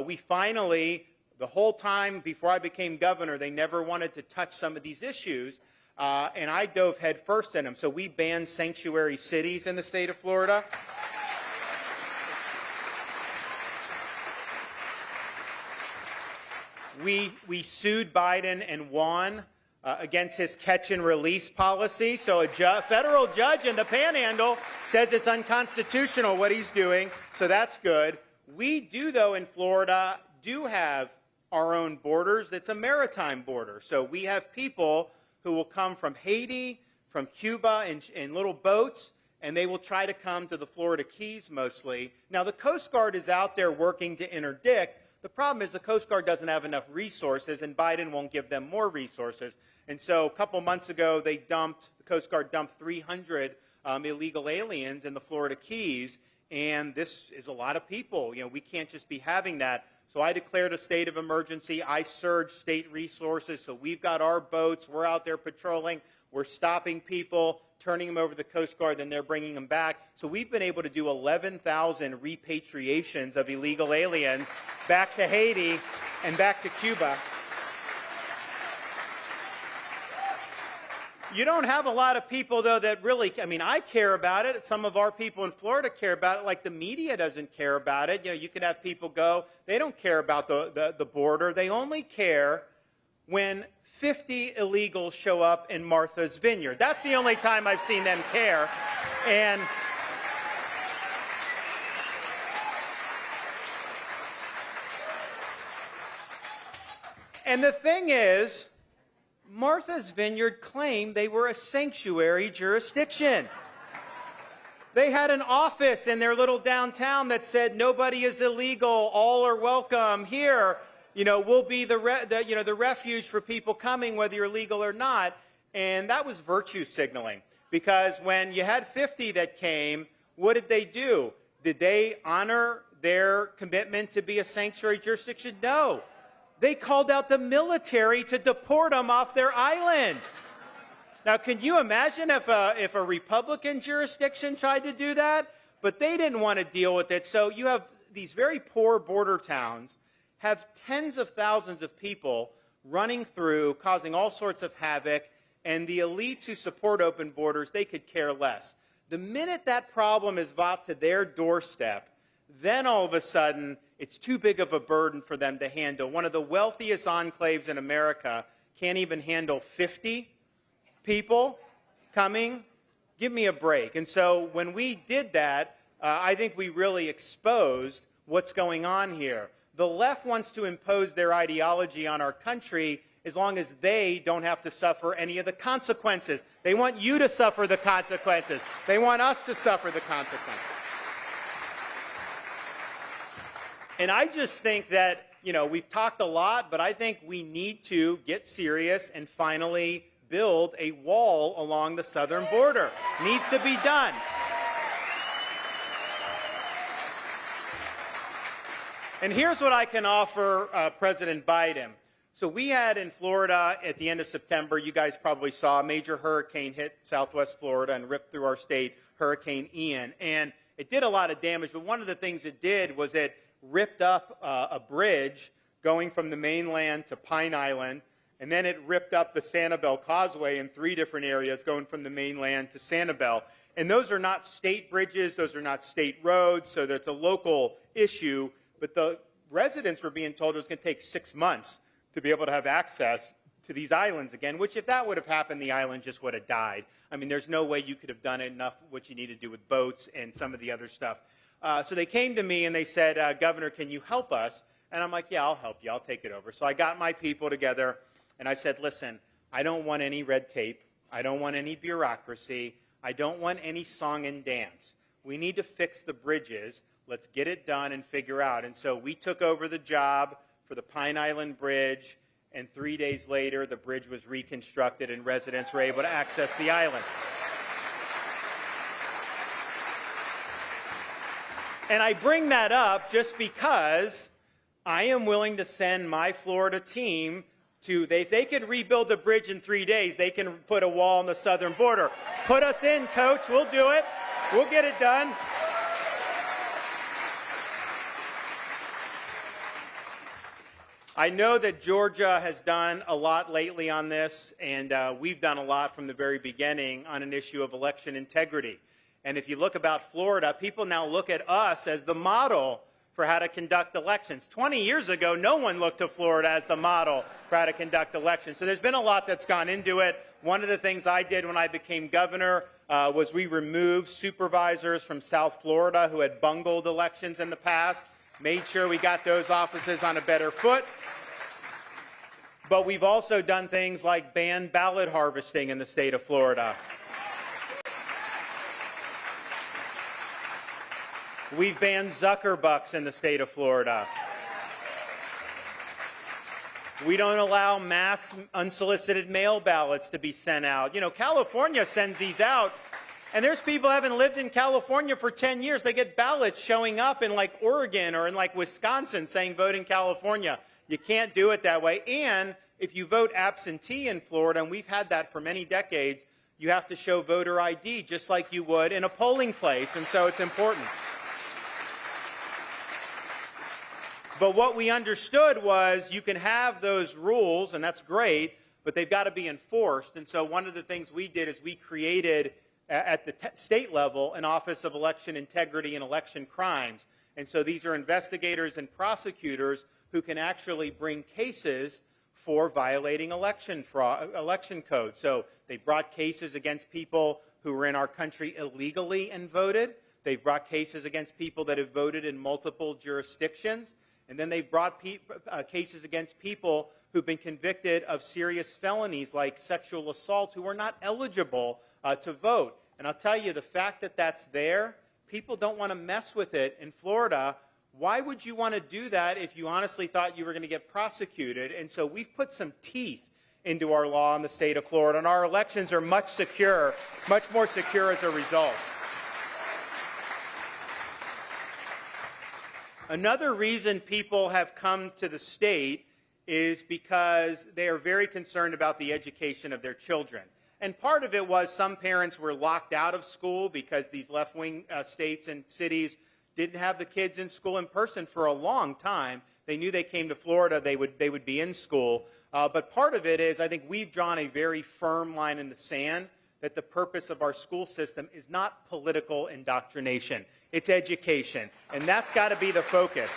We finally, the whole time before I became governor, they never wanted to touch some of these issues. And I dove headfirst in them. So we banned sanctuary cities in the state of Florida. We sued Biden and won against his catch and release policy. So a federal judge in the Panhandle says it's unconstitutional what he's doing. So that's good. We do, though, in Florida, do have our own borders. It's a maritime border. So we have people who will come from Haiti, from Cuba in little boats, and they will try to come to the Florida Keys mostly. Now, the Coast Guard is out there working to interdict. The problem is the Coast Guard doesn't have enough resources, and Biden won't give them more resources. And so a couple months ago, the Coast Guard dumped 300 illegal aliens in the Florida Keys, and this is a lot of people. We can't just be having that. So I declared a state of emergency. I surged state resources. So we've got our boats. We're out there patrolling. We're stopping people, turning them over to the Coast Guard, then they're bringing them back. So we've been able to do 11,000 repatriations of illegal aliens back to Haiti and back to Cuba. You don't have a lot of people, though, that really, I care about it. Some of our people in Florida care about it, like the media doesn't care about it. You can have people go, they don't care about the border. They only care when 50 illegals show up in Martha's Vineyard. That's the only time I've seen them care. And the thing is, Martha's Vineyard claimed they were a sanctuary jurisdiction. They had an office in their little downtown that said, nobody is illegal, all are welcome here. We'll be the refuge for people coming, whether you're legal or not. And that was virtue signaling. Because when you had 50 that came, what did they do? Did they honor their commitment to be a sanctuary jurisdiction? No. They called out the military to deport them off their island. Now, can you imagine if a Republican jurisdiction tried to do that? But they didn't want to deal with it. So you have these very poor border towns have tens of thousands of people running through, causing all sorts of havoc, and the elites who support open borders, they could care less. The minute that problem is brought to their doorstep, then all of a sudden, it's too big of a burden for them to handle. One of the wealthiest enclaves in America can't even handle 50 people coming. Give me a break. And so when we did that, I think we really exposed what's going on here. The left wants to impose their ideology on our country as long as they don't have to suffer any of the consequences. They want you to suffer the consequences. They want us to suffer the consequences. And I just think that, we've talked a lot, but I think we need to get serious and finally build a wall along the southern border. Needs to be done. And here's what I can offer President Biden. So we had in Florida at the end of September, you guys probably saw, a major hurricane hit southwest Florida and ripped through our state, Hurricane Ian. And it did a lot of damage, but one of the things it did was it ripped up a bridge going from the mainland to Pine Island, and then it ripped up the Sanibel Causeway in 3 different areas going from the mainland to Sanibel. And those are not state bridges, those are not state roads, so that's a local issue, but the residents were being told it was going to take 6 months to be able to have access to these islands again, which if that would have happened, the island just would have died. I mean, there's no way you could have done enough what you need to do with boats and some of the other stuff. So they came to me and they said, Governor, can you help us? And I'm like, yeah, I'll help you. I'll take it over. So I got my people together and I said, listen, I don't want any red tape. I don't want any bureaucracy. I don't want any song and dance. We need to fix the bridges. Let's get it done and figure out. And so we took over the job for the Pine Island Bridge, and 3 days later, the bridge was reconstructed and residents were able to access the island. And I bring that up just because I am willing to send my Florida team to, if they could rebuild the bridge in 3 days, they can put a wall on the southern border. Put us in, Coach. We'll do it. We'll get it done. I know that Georgia has done a lot lately on this, and we've done a lot from the very beginning on an issue of election integrity. And if you look about Florida, people now look at us as the model for how to conduct elections. 20 years ago, no one looked to Florida as the model for how to conduct elections. So there's been a lot that's gone into it. One of the things I did when I became governor was we removed supervisors from South Florida who had bungled elections in the past, made sure we got those offices on a better foot. But we've also done things like ban ballot harvesting in the state of Florida. We've banned Zuckerbucks in the state of Florida. We don't allow mass unsolicited mail ballots to be sent out. California sends these out, and there's people who haven't lived in California for 10 years. They get ballots showing up in like Oregon or in like Wisconsin saying vote in California. You can't do it that way. And if you vote absentee in Florida, and we've had that for many decades, you have to show voter ID just like you would in a polling place, and so it's important. But what we understood was you can have those rules, and that's great, but they've got to be enforced. And so one of the things we did is we created, at the state level, an Office of Election Integrity and Election Crimes. And so these are investigators and prosecutors who can actually bring cases for violating election code. So they brought cases against people who were in our country illegally and voted. They've brought cases against people that have voted in multiple jurisdictions. And then they've brought cases against people who've been convicted of serious felonies like sexual assault who are not eligible to vote. And I'll tell you, the fact that that's there, people don't want to mess with it in Florida. Why would you want to do that if you honestly thought you were going to get prosecuted? And so we've put some teeth into our law in the state of Florida, and our elections are much more secure as a result. Another reason people have come to the state is because they are very concerned about the education of their children. And part of it was some parents were locked out of school because these left-wing states and cities didn't have the kids in school in person for a long time. They knew they came to Florida, they would be in school. But part of it is I think we've drawn a very firm line in the sand that the purpose of our school system is not political indoctrination. It's education. And that's got to be the focus.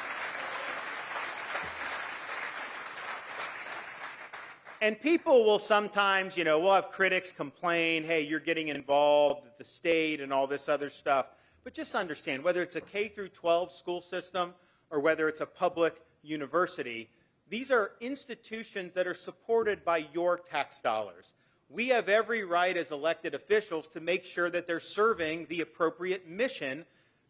And people will sometimes, we'll have critics complain, hey, you're getting involved at the state and all this other stuff. But just understand, whether it's a K through 12 school system or whether it's a public university, these are institutions that are supported by your tax dollars. We have every right as elected officials to make sure that they're serving the appropriate mission,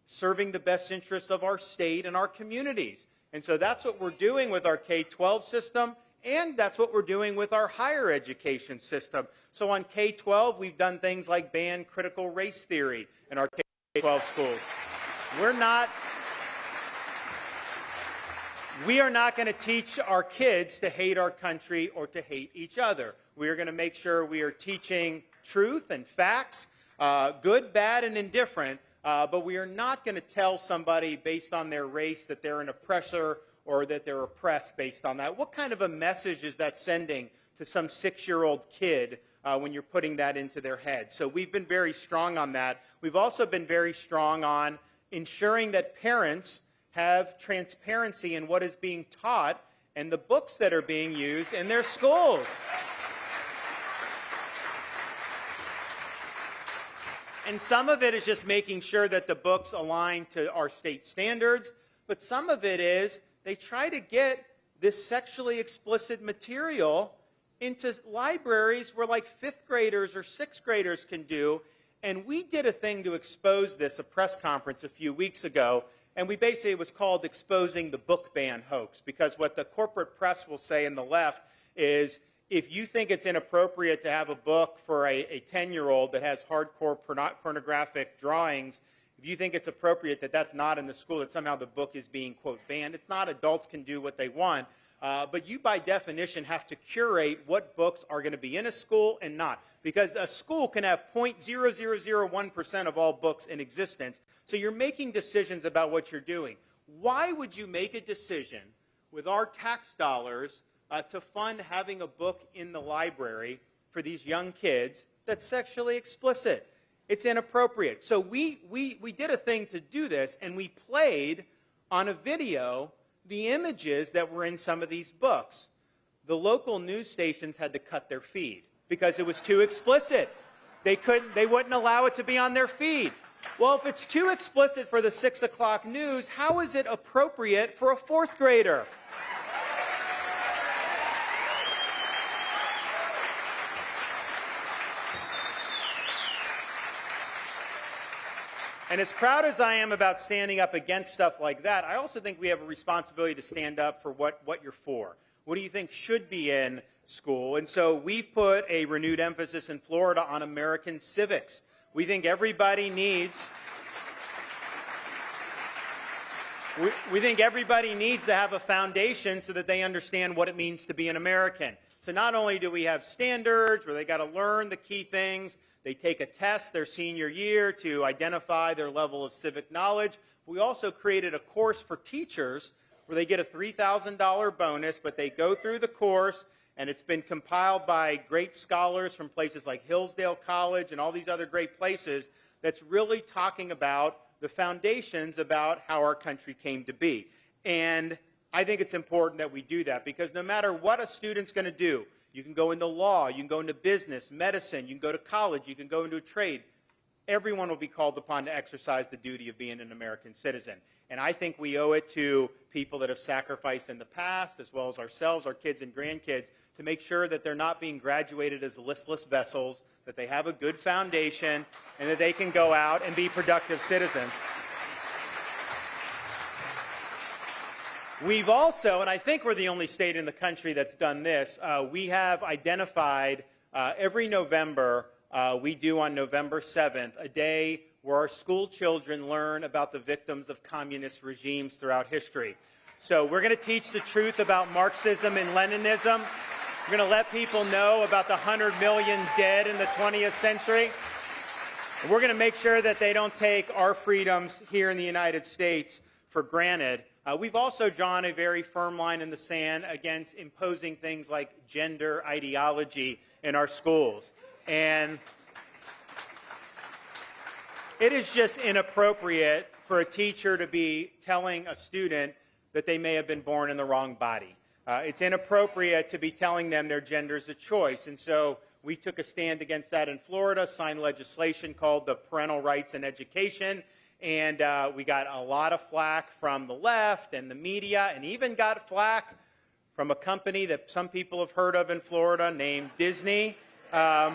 serving the best interests of our state and our communities. And so that's what we're doing with our K-12 system, and that's what we're doing with our higher education system. So on K-12, we've done things like ban critical race theory in our K-12 schools. We are not going to teach our kids to hate our country or to hate each other. We are going to make sure we are teaching truth and facts, good, bad, and indifferent, but we are not going to tell somebody based on their race that they're an oppressor or that they're oppressed based on that. What kind of a message is that sending to some 6-year-old kid when you're putting that into their head? So we've been very strong on that. We've also been very strong on ensuring that parents have transparency in what is being taught and the books that are being used in their schools. And some of it is just making sure that the books align to our state standards, but some of it is they try to get this sexually explicit material into libraries where like 5th graders or 6th graders can do. And we did a thing to expose this, a press conference a few weeks ago, and we basically, it was called Exposing the Book Ban Hoax, because what the corporate press will say in the left is, if you think it's inappropriate to have a book for a 10-year-old that has hardcore pornographic drawings, if you think it's appropriate that that's not in the school, that somehow the book is being, quote, banned, it's not. Adults can do what they want. But you, by definition, have to curate what books are going to be in a school and not. Because a school can have 0.0001% of all books in existence. So you're making decisions about what you're doing. Why would you make a decision with our tax dollars to fund having a book in the library for these young kids that's sexually explicit? It's inappropriate. So we did a thing to do this, and we played on a video the images that were in some of these books. The local news stations had to cut their feed because it was too explicit. They wouldn't allow it to be on their feed. Well, if it's too explicit for the 6 o'clock news, how is it appropriate for a 4th grader? And as proud as I am about standing up against stuff like that, I also think we have a responsibility to stand up for what you're for. What do you think should be in school? And so we've put a renewed emphasis in Florida on American civics. We think everybody needs to have a foundation so that they understand what it means to be an American. So not only do we have standards where they got to learn the key things, they take a test their senior year to identify their level of civic knowledge. We also created a course for teachers where they get a $3,000 bonus, but they go through the course, and it's been compiled by great scholars from places like Hillsdale College and all these other great places that's really talking about the foundations about how our country came to be. And I think it's important that we do that, because no matter what a student's going to do, you can go into law, you can go into business, medicine, you can go to college, you can go into a trade. Everyone will be called upon to exercise the duty of being an American citizen. And I think we owe it to people that have sacrificed in the past, as well as ourselves, our kids and grandkids, to make sure that they're not being graduated as listless vessels, that they have a good foundation, and that they can go out and be productive citizens. We've also, and I think we're the only state in the country that's done this, we have identified every November, we do on November 7th, a day where our school children learn about the victims of communist regimes throughout history. So we're going to teach the truth about Marxism and Leninism. We're going to let people know about the 100 million dead in the 20th century. And we're going to make sure that they don't take our freedoms here in the United States for granted. We've also drawn a very firm line in the sand against imposing things like gender ideology in our schools. And it is just inappropriate for a teacher to be telling a student that they may have been born in the wrong body. It's inappropriate to be telling them their gender is a choice. And so we took a stand against that in Florida, signed legislation called the Parental Rights in Education. And we got a lot of flack from the left and the media, and even got flack from a company that some people have heard of in Florida named Disney. But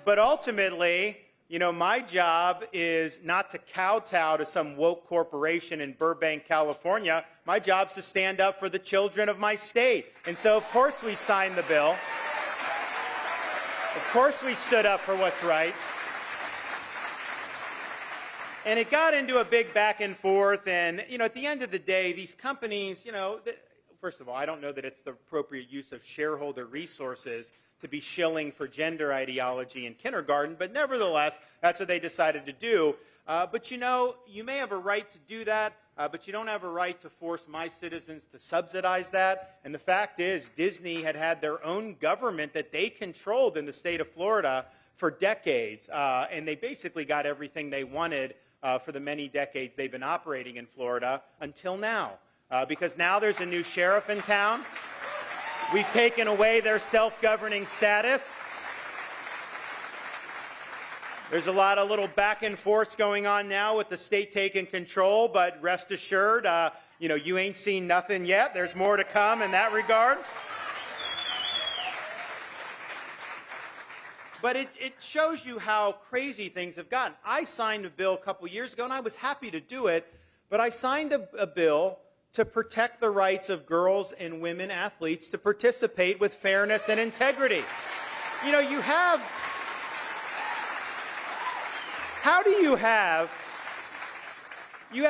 ultimately, You know, my job is not to kowtow to some woke corporation in Burbank, California. My job is to stand up for the children of my state. And so, of course, we signed the bill. Of course, we stood up for what's right. And it got into a big back and forth. And, you know, at the end of the day, these companies, you know, first of all, I don't know that it's the appropriate use of shareholder resources to be shilling for gender ideology in kindergarten, but nevertheless, that's what they decided to do. But you know, you may have a right to do that, but you don't have a right to force my citizens to subsidize that. And the fact is, Disney had their own government that they controlled in the state of Florida for decades, and they basically got everything they wanted for the many decades they've been operating in Florida until now. Because now there's a new sheriff in town. We've taken away their self-governing status. There's a lot of little back and forth going on now with the state taking control, but rest assured, you know, you ain't seen nothing yet. There's more to come in that regard. But it shows you how crazy things have gotten. I signed a bill a couple years ago, and I was happy to do it, but I signed a bill to protect the rights of girls and women athletes to participate with fairness and integrity. You know, how do you have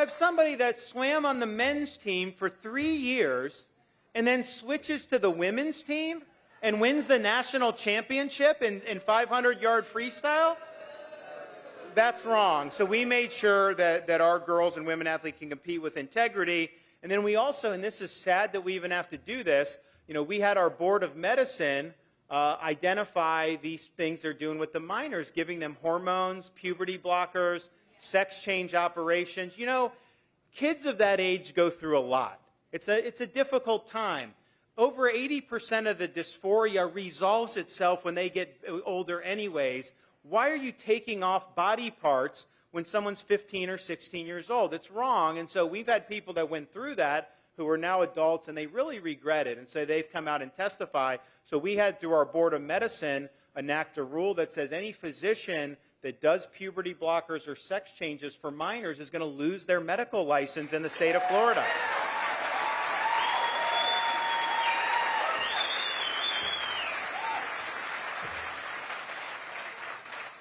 somebody that swam on the men's team for 3 years and then switches to the women's team and wins the national championship in 500-yard freestyle? That's wrong. So we made sure that our girls and women athletes can compete with integrity. And then we also, and this is sad that we even have to do this, you know, we had our Board of Medicine identify these things they're doing with the minors, giving them hormones, puberty blockers, sex change operations. You know, kids of that age go through a lot. It's a difficult time. Over 80% of the dysphoria resolves itself when they get older anyways. Why are you taking off body parts when someone's 15 or 16 years old? It's wrong. And so we've had people that went through that who are now adults, and they really regret it. And so they've come out and testify. So we had, through our Board of Medicine, enact a rule that says any physician that does puberty blockers or sex changes for minors is going to lose their medical license in the state of Florida.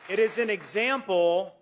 It is an example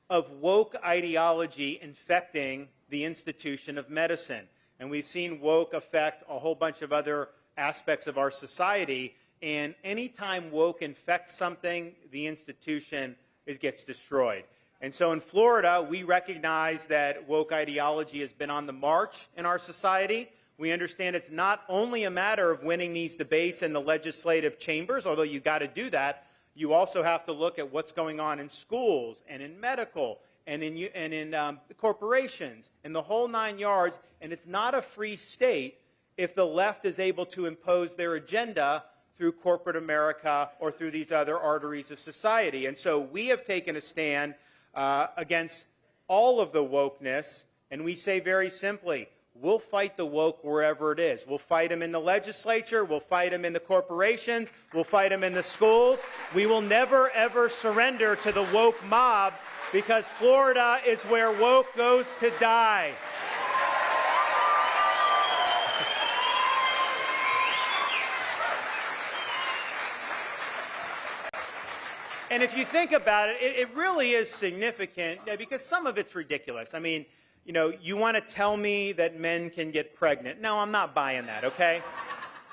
of woke ideology infecting the institution of medicine. And we've seen woke affect a whole bunch of other aspects of our society. And anytime woke infects something, the institution gets destroyed. And so in Florida, we recognize that woke ideology has been on the march in our society. We understand it's not only a matter of winning these debates in the legislative chambers, although you've got to do that. You also have to look at what's going on in schools and in medical and in corporations and the whole 9 yards. And it's not a free state if the left is able to impose their agenda through corporate America or through these other arteries of society. And so we have taken a stand against all of the wokeness, and we say very simply, we'll fight the woke wherever it is. We'll fight them in the legislature. We'll fight them in the corporations. We'll fight them in the schools. We will never, ever surrender to the woke mob, because Florida is where woke goes to die. And if you think about it, it really is significant, because some of it's ridiculous. I mean, you know, you want to tell me that men can get pregnant. No, I'm not buying that, okay?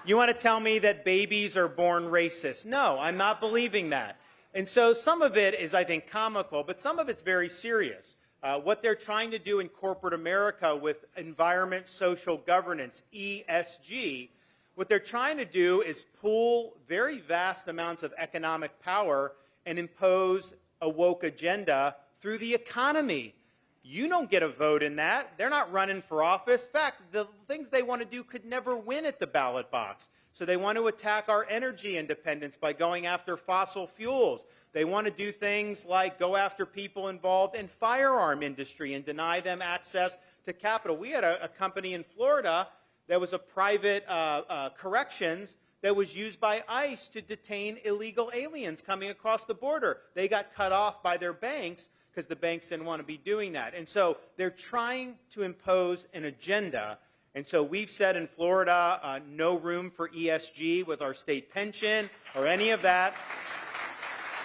You want to tell me that babies are born racist. No, I'm not believing that. And so some of it is, I think, comical, but some of it's very serious. What they're trying to do in corporate America with environment, social governance, ESG, what they're trying to do is pool very vast amounts of economic power and impose a woke agenda through the economy. You don't get a vote in that. They're not running for office. In fact, the things they want to do could never win at the ballot box. So they want to attack our energy independence by going after fossil fuels. They want to do things like go after people involved in firearm industry and deny them access to capital. We had a company in Florida that was a private corrections that was used by ICE to detain illegal aliens coming across the border. They got cut off by their banks because the banks didn't want to be doing that. And so they're trying to impose an agenda. And so we've said in Florida, no room for ESG with our state pension or any of that.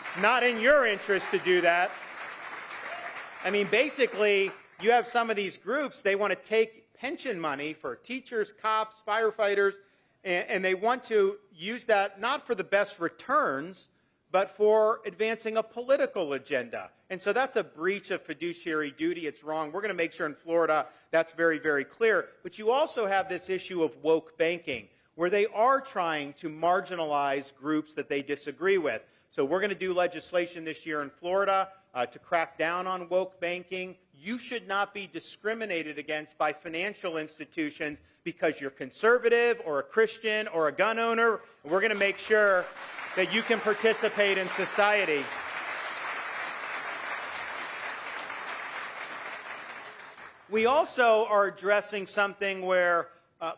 It's not in your interest to do that. I mean, basically, you have some of these groups, they want to take pension money for teachers, cops, firefighters, and they want to use that not for the best returns, but for advancing a political agenda. And so that's a breach of fiduciary duty. It's wrong. We're going to make sure in Florida that's very, very clear. But you also have this issue of woke banking, where they are trying to marginalize groups that they disagree with. So we're going to do legislation this year in Florida to crack down on woke banking. You should not be discriminated against by financial institutions because you're conservative or a Christian or a gun owner. We're going to make sure that you can participate in society. We also are addressing something where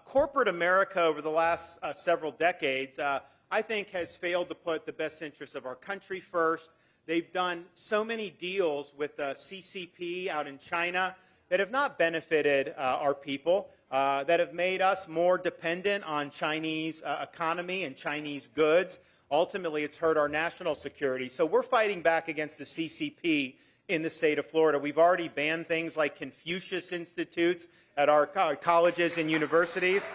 corporate America over the last several decades, I think, has failed to put the best interests of our country first. They've done so many deals with CCP out in China that have not benefited our people, that have made us more dependent on Chinese economy and Chinese goods. Ultimately, it's hurt our national security. So we're fighting back against the CCP in the state of Florida. We've already banned things like Confucius Institutes at our colleges and universities.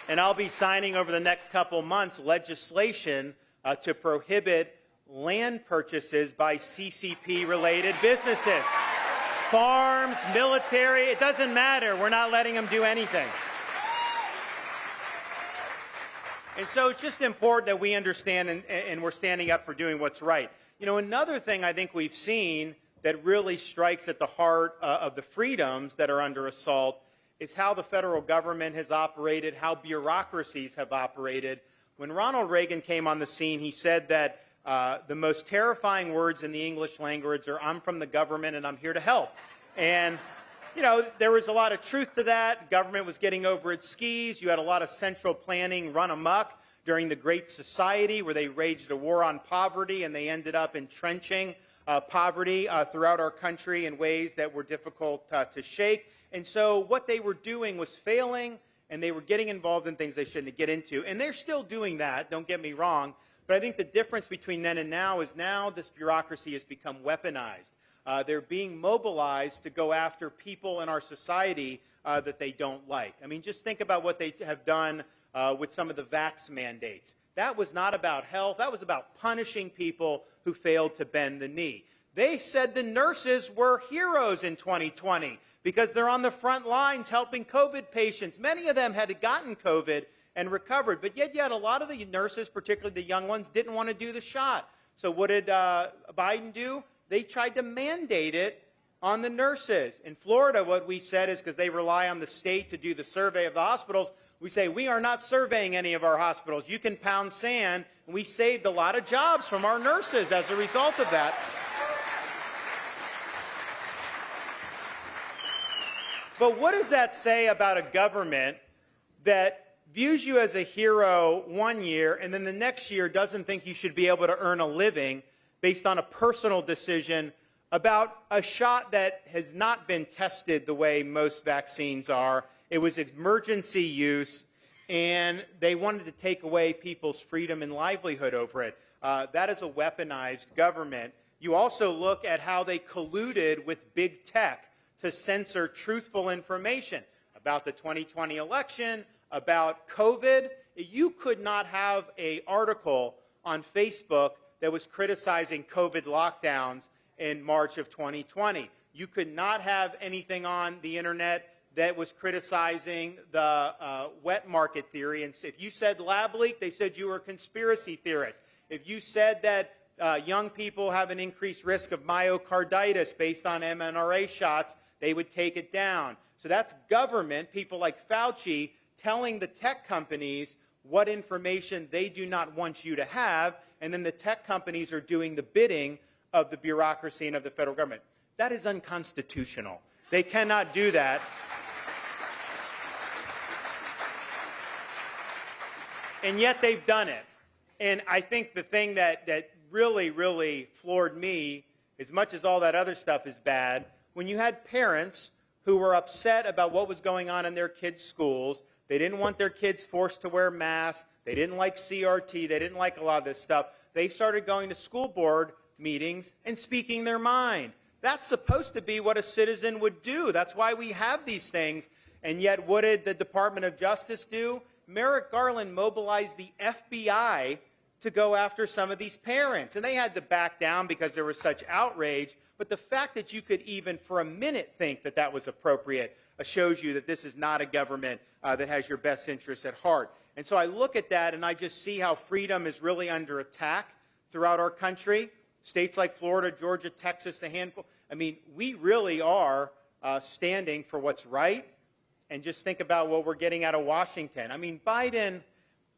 And I'll be signing over the next couple months legislation to prohibit land purchases by CCP-related businesses. Farms, military, it doesn't matter. We're not letting them do anything. And so it's just important that we understand and we're standing up for doing what's right. You know, another thing I think we've seen that really strikes at the heart of the freedoms that are under assault is how the federal government has operated, how bureaucracies have operated. When Ronald Reagan came on the scene, he said that the most terrifying words in the English language are, "I'm from the government and I'm here to help." And, you know, there was a lot of truth to that. Government was getting over its skis. You had a lot of central planning run amok during the Great Society, where they waged a war on poverty and they ended up entrenching poverty throughout our country in ways that were difficult to shake. And so what they were doing was failing, and they were getting involved in things they shouldn't get into. And they're still doing that, don't get me wrong. But I think the difference between then and now is now this bureaucracy has become weaponized. They're being mobilized to go after people in our society that they don't like. I mean, just think about what they have done with some of the vax mandates. That was not about health. That was about punishing people who failed to bend the knee. They said the nurses were heroes in 2020 because they're on the front lines helping COVID patients. Many of them had gotten COVID and recovered, but yet a lot of the nurses, particularly the young ones, didn't want to do the shot. So what did Biden do? They tried to mandate it on the nurses. In Florida, what we said is, because they rely on the state to do the survey of the hospitals, we say, we are not surveying any of our hospitals. You can pound sand. And we saved a lot of jobs from our nurses as a result of that. But what does that say about a government that views you as a hero one year and then the next year doesn't think you should be able to earn a living based on a personal decision about a shot that has not been tested the way most vaccines are? It was emergency use, and they wanted to take away people's freedom and livelihood over it. That is a weaponized government. You also look at how they colluded with big tech to censor truthful information about the 2020 election, about COVID. You could not have an article on Facebook that was criticizing COVID lockdowns in March of 2020. You could not have anything on the internet that was criticizing the wet market theory. And if you said lab leak, they said you were a conspiracy theorist. If you said that young people have an increased risk of myocarditis based on mRNA shots, they would take it down. So that's government, people like Fauci, telling the tech companies what information they do not want you to have, and then the tech companies are doing the bidding of the bureaucracy and of the federal government. That is unconstitutional. They cannot do that. And yet they've done it. And I think the thing that really, really floored me, as much as all that other stuff is bad, when you had parents who were upset about what was going on in their kids' schools, they didn't want their kids forced to wear masks, they didn't like CRT, they didn't like a lot of this stuff, they started going to school board meetings and speaking their mind. That's supposed to be what a citizen would do. That's why we have these things. And yet, what did the Department of Justice do? Merrick Garland mobilized the FBI to go after some of these parents. And they had to back down because there was such outrage. But the fact that you could even for a minute think that that was appropriate shows you that this is not a government that has your best interests at heart. And so I look at that and I just see how freedom is really under attack throughout our country. States like Florida, Georgia, Texas, a handful. I mean, we really are standing for what's right. And just think about what we're getting out of Washington. I mean, Biden,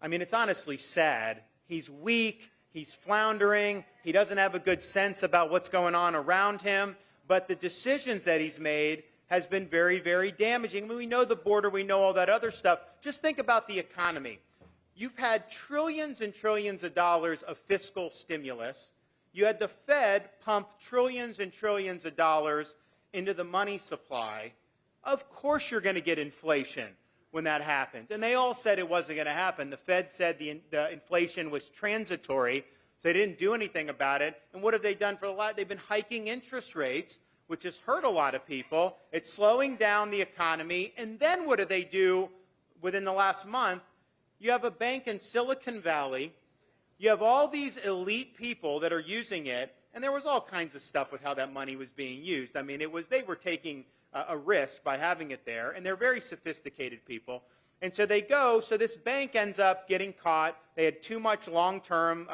it's honestly sad. He's weak. He's floundering. He doesn't have a good sense about what's going on around him. But the decisions that he's made has been very, very damaging. I mean, we know the border. We know all that other stuff. Just think about the economy. You've had trillions and trillions of dollars of fiscal stimulus. You had the Fed pump trillions and trillions of dollars into the money supply. Of course you're going to get inflation when that happens. And they all said it wasn't going to happen. The Fed said the inflation was transitory, so they didn't do anything about it. And what have they done for a lot? They've been hiking interest rates, which has hurt a lot of people. It's slowing down the economy. And then what do they do within the last month? You have a bank in Silicon Valley. You have all these elite people that are using it. And there was all kinds of stuff with how that money was being used. I mean, they were taking a risk by having it there, and they're very sophisticated people. And so they go, so this bank ends up getting caught. They had too much long-term,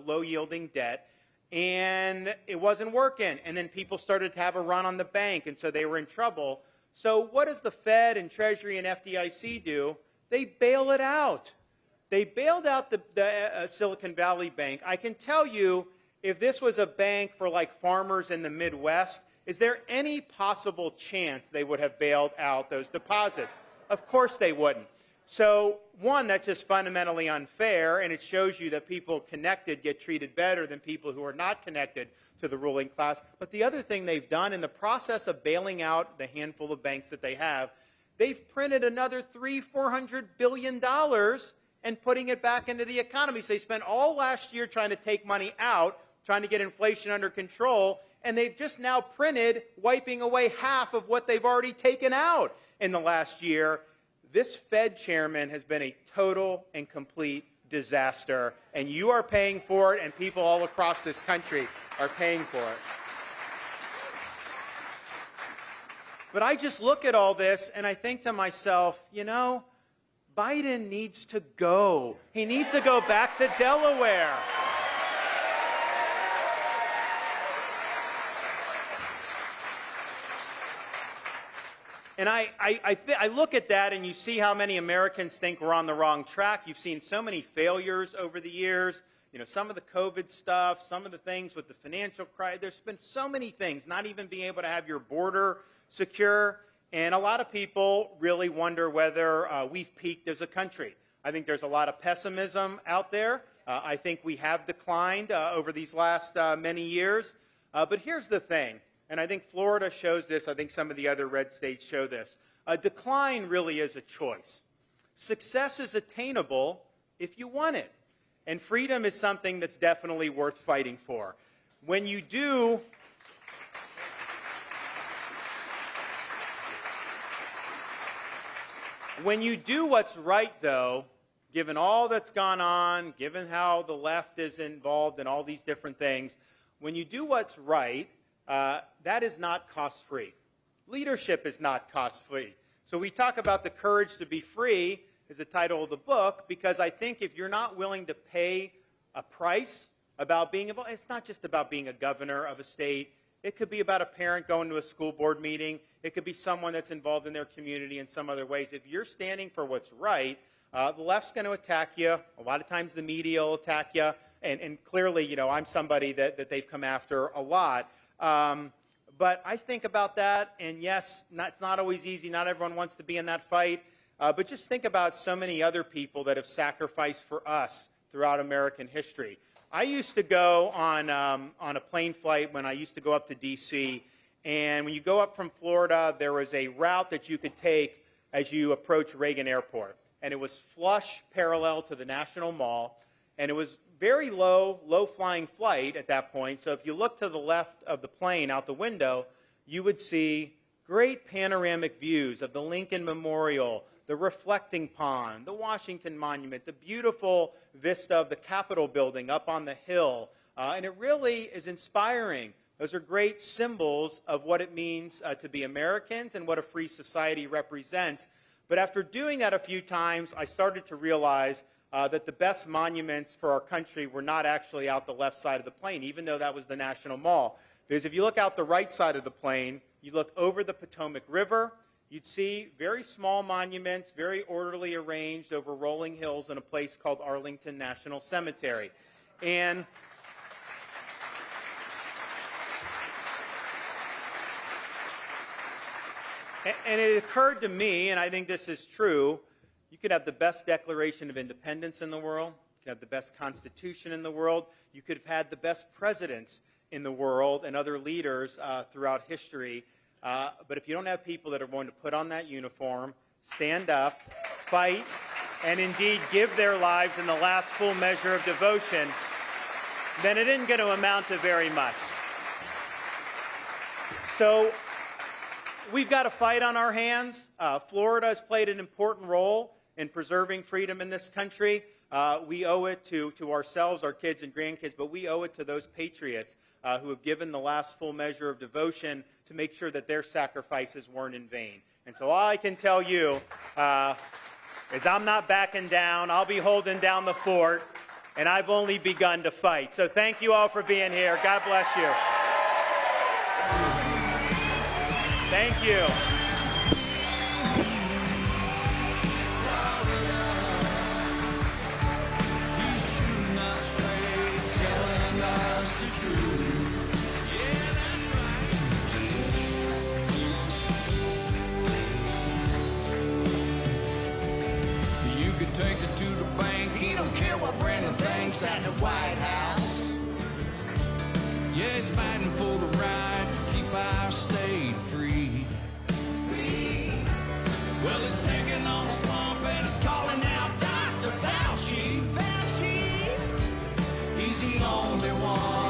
low-yielding debt, and it wasn't working. And then people started to have a run on the bank, and so they were in trouble. So what does the Fed and Treasury and FDIC do? They bail it out. They bailed out the Silicon Valley Bank. I can tell you, if this was a bank for like farmers in the Midwest, is there any possible chance they would have bailed out those deposits? Of course they wouldn't. So, one, that's just fundamentally unfair, and it shows you that people connected get treated better than people who are not connected to the ruling class. But the other thing they've done in the process of bailing out the handful of banks that they have, they've printed another $400 billion and putting it back into the economy. So they spent all last year trying to take money out, trying to get inflation under control, and they've just now printed, wiping away half of what they've already taken out in the last year. This Fed chairman has been a total and complete disaster, and you are paying for it, and people all across this country are paying for it. But I just look at all this, and I think to myself, Biden needs to go. He needs to go back to Delaware. And I look at that, and you see how many Americans think we're on the wrong track. You've seen so many failures over the years. Some of the COVID stuff, some of the things with the financial crisis. There's been so many things, not even being able to have your border secure. And a lot of people really wonder whether we've peaked as a country. I think there's a lot of pessimism out there. I think we have declined over these last many years. But here's the thing. And I think Florida shows this. I think some of the other red states show this. A decline really is a choice. Success is attainable if you want it. And freedom is something that's definitely worth fighting for. When you do what's right, though, given all that's gone on, given how the left is involved in all these different things, when you do what's right, that is not cost-free. Leadership is not cost-free. So we talk about the courage to be free is the title of the book, because I think if you're not willing to pay a price about being involved, it's not just about being a governor of a state. It could be about a parent going to a school board meeting. It could be someone that's involved in their community in some other ways. If you're standing for what's right, the left's going to attack you. A lot of times the media will attack you. And clearly, I'm somebody that they've come after a lot. But I think about that, and yes, it's not always easy. Not everyone wants to be in that fight. but just think about so many other people that have sacrificed for us throughout American history. I used to go on a plane flight when I used to go up to D.C., and when you go up from Florida, there was a route that you could take as you approach Reagan Airport. And it was flush parallel to the National Mall, and it was very low-flying flight at that point. So if you look to the left of the plane out the window, you would see great panoramic views of the Lincoln Memorial, the reflecting pond, the Washington Monument, the beautiful vista of the Capitol building up on the hill. And it really is inspiring. Those are great symbols of what it means to be Americans and what a free society represents. But after doing that a few times, I started to realize that the best monuments for our country were not actually out the left side of the plane, even though that was the National Mall. Because if you look out the right side of the plane, you look over the Potomac River, you'd see very small monuments, very orderly arranged over rolling hills in a place called Arlington National Cemetery. And it occurred to me, and I think this is true, you could have the best Declaration of Independence in the world, you could have the best Constitution in the world, you could have had the best presidents in the world and other leaders throughout history. But if you don't have people that are going to put on that uniform, stand up, fight, and indeed give their lives in the last full measure of devotion, then it isn't going to amount to very much. So we've got a fight on our hands. Florida has played an important role in preserving freedom in this country. We owe it to ourselves, our kids and grandkids, but we owe it to those patriots who have given the last full measure of devotion to make sure that their sacrifices weren't in vain. And so all I can tell you is I'm not backing down. I'll be holding down the fort, and I've only begun to fight. So thank you all for being here. God bless you. Thank you. Take it to the bank. He don't care what Brandon thinks at the White House. Yeah, he's fighting for the right to keep our state free. Well, he's taking on the swamp and he's calling out Dr. Fauci. He's the only one